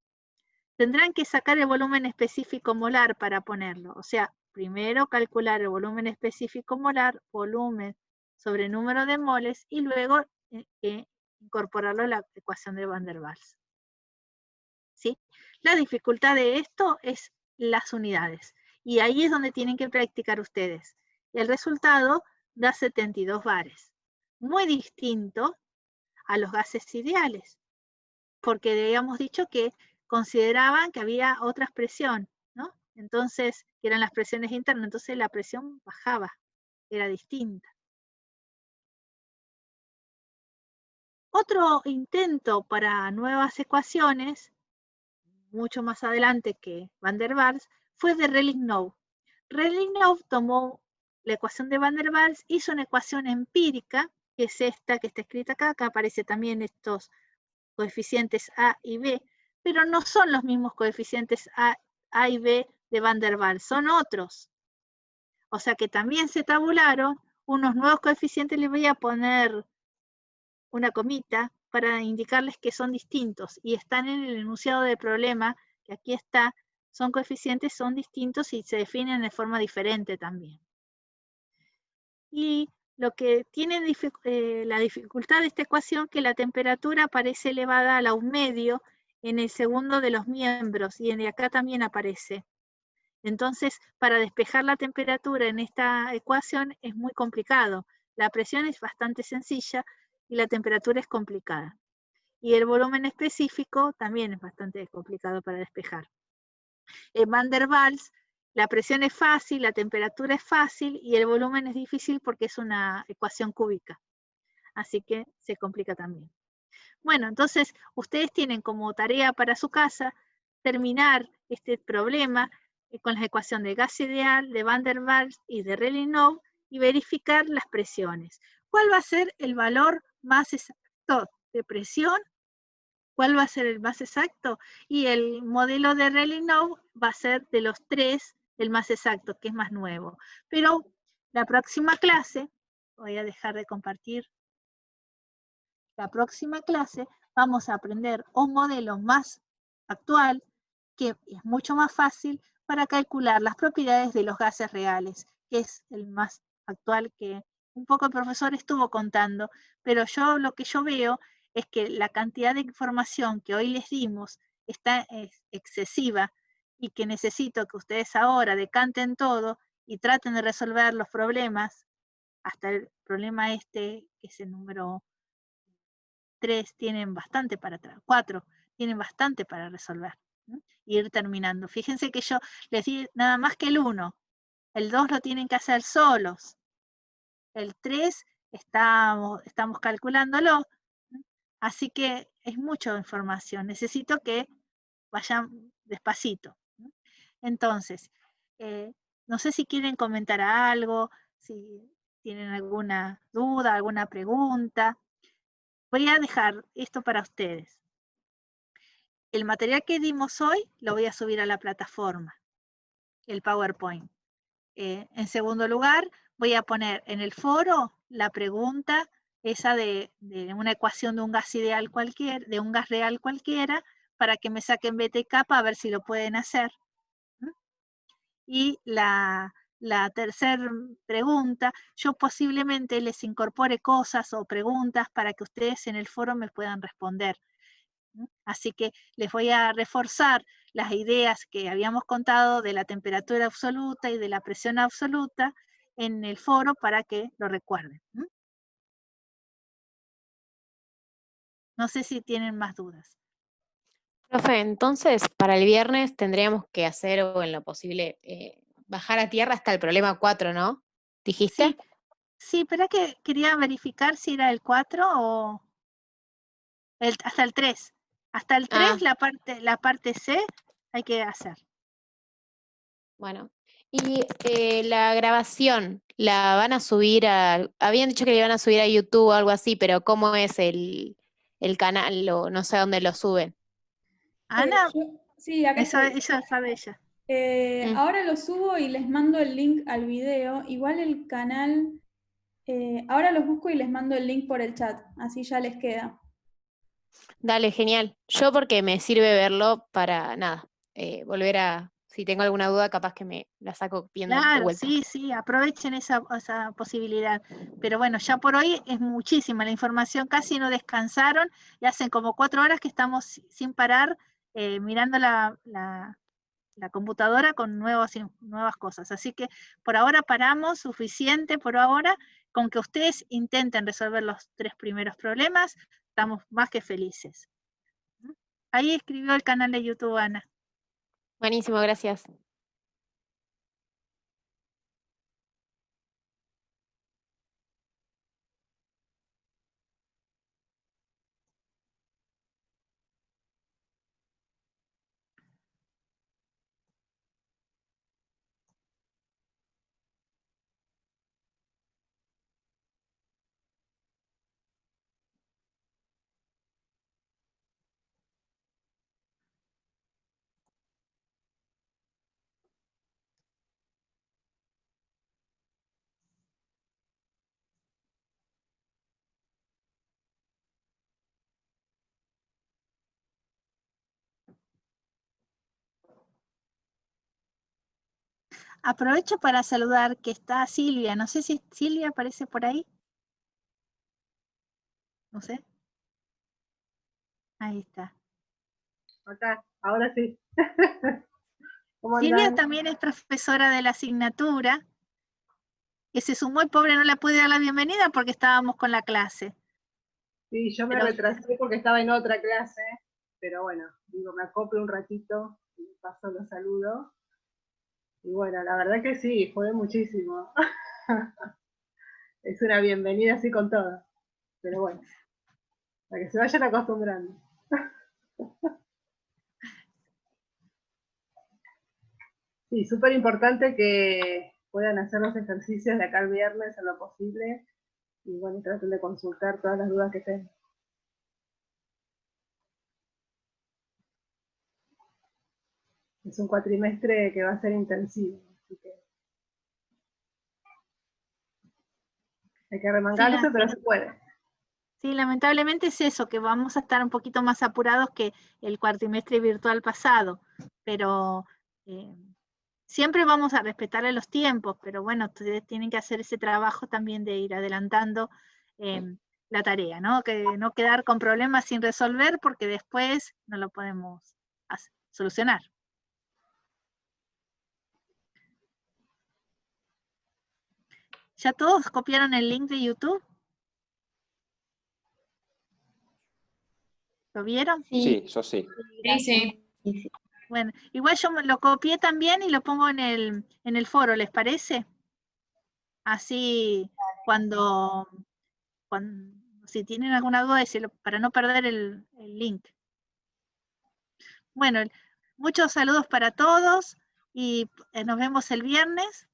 tendrán que sacar el volumen específico molar para ponerlo. O sea, primero calcular el volumen específico molar, volumen sobre número de moles, y luego incorporarlo a la ecuación de Van der Waals. ¿Sí? La dificultad de esto es las unidades. Y ahí es donde tienen que practicar ustedes. El resultado da 72 bares. Muy distinto a los gases ideales. Porque habíamos dicho que consideraban que había otra presión, ¿no? Entonces, que eran las presiones internas, entonces la presión bajaba, era distinta. Otro intento para nuevas ecuaciones, mucho más adelante que Van der Waals, fue de Relingnow. Relingnow tomó la ecuación de Van der Waals, hizo una ecuación empírica, que es esta que está escrita acá, acá aparece también estos coeficientes A y B, pero no son los mismos coeficientes A y B de Van der Waals, son otros. O sea que también se tabularon unos nuevos coeficientes, les voy a poner una comita para indicarles que son distintos y están en el enunciado del problema, que aquí está, son coeficientes, son distintos y se definen de forma diferente también. Y lo que tiene la dificultad de esta ecuación, que la temperatura aparece elevada a la 1/2 en el segundo de los miembros, y acá también aparece. Entonces, para despejar la temperatura en esta ecuación es muy complicado. La presión es bastante sencilla y la temperatura es complicada. Y el volumen específico también es bastante complicado para despejar. En Van der Waals, la presión es fácil, la temperatura es fácil y el volumen es difícil porque es una ecuación cúbica. Así que se complica también. Bueno, entonces ustedes tienen como tarea para su casa terminar este problema con la ecuación de gas ideal, de Van der Waals y de Relingnow y verificar las presiones. ¿Cuál va a ser el valor más exacto de presión? ¿Cuál va a ser el más exacto? Y el modelo de Relingnow va a ser de los tres el más exacto, que es más nuevo. Pero la próxima clase, voy a dejar de compartir. La próxima clase vamos a aprender un modelo más actual, que es mucho más fácil para calcular las propiedades de los gases reales, que es el más actual que un poco el profesor estuvo contando, pero lo que yo veo es que la cantidad de información que hoy les dimos es excesiva y que necesito que ustedes ahora decanten todo y traten de resolver los problemas, hasta el problema este, que es el número 3, tienen bastante para atrás, 4, tienen bastante para resolver, ¿no? Y ir terminando. Fíjense que yo les di nada más que el 1, el 2 lo tienen que hacer solos, el 3 estamos calculándolo, ¿no? Así que es mucha información, necesito que vayan despacito, ¿no? Entonces, no sé si quieren comentar algo, si tienen alguna duda, alguna pregunta. Voy a dejar esto para ustedes. El material que dimos hoy lo voy a subir a la plataforma, el PowerPoint. En segundo lugar, voy a poner en el foro la pregunta esa de una ecuación de un gas ideal cualquiera, de un gas real cualquiera, para que me saquen beta y kappa a ver si lo pueden hacer. Y la tercera pregunta, yo posiblemente les incorpore cosas o preguntas para que ustedes en el foro me puedan responder. Así que les voy a reforzar las ideas que habíamos contado de la temperatura absoluta y de la presión absoluta en el foro para que lo recuerden. No sé si tienen más dudas. Profe, entonces para el viernes tendríamos que hacer, o en lo posible, bajar a tierra hasta el problema 4, ¿no? ¿Dijiste? Sí, pero es que quería verificar si era el 4 o hasta el 3. Hasta el 3, la parte C, hay que hacer. Bueno. Y la grabación, ¿la van a subir habían dicho que la iban a subir a YouTube o algo así, pero ¿cómo es el canal? O no sé a dónde lo suben. Ana, Sí, acá eso estoy. ella sabe ella. Ahora lo subo y les mando el link al video. Igual el canal, ahora los busco y les mando el link por el chat, así ya les queda. Dale, genial. Yo porque me sirve verlo para nada, volver si tengo alguna duda, capaz que me la saco viendo de Claro, vuelta. sí, aprovechen esa posibilidad. Pero bueno, ya por hoy es muchísima la información, casi no descansaron y hacen como 4 horas que estamos sin parar mirando la computadora con nuevas cosas. Así que por ahora paramos, suficiente por ahora, con que ustedes intenten resolver los 3 primeros problemas, estamos más que felices. Ahí escribió el canal de YouTube, Ana. Buenísimo, gracias. Aprovecho para saludar que está Silvia. No sé si Silvia aparece por ahí. No sé. Ahí está. Acá, ahora sí. ¿Cómo Silvia andan? también es profesora de la asignatura, que se sumó y pobre no la pude dar la bienvenida porque estábamos con la clase. Sí, yo me retrasé porque estaba en otra clase, pero bueno, digo, me acoplo un ratito y paso los saludos. Y bueno, la verdad que sí, fue muchísimo. Es una bienvenida así con todo. Pero bueno, para que se vayan acostumbrando. Sí, súper importante que puedan hacer los ejercicios de acá el viernes en lo posible. Y bueno, traten de consultar todas las dudas que tengan. Es un cuatrimestre que va a ser intensivo, así que hay que remangarse, pero se puede. Sí, lamentablemente es eso, que vamos a estar un poquito más apurados que el cuatrimestre virtual pasado, pero Siempre vamos a respetarle los tiempos, pero bueno, ustedes tienen que hacer ese trabajo también de ir adelantando la tarea, ¿no? Que no quedar con problemas sin resolver porque después no lo podemos solucionar. ¿Ya todos copiaron el link de YouTube? ¿Lo vieron? Sí, Sí, yo sí. Sí, sí. sí, sí. Bueno, igual yo me lo copié también y lo pongo en el foro, ¿les parece? Así cuando si tienen alguna duda, para no perder el link. Bueno, muchos saludos para todos y nos vemos el viernes.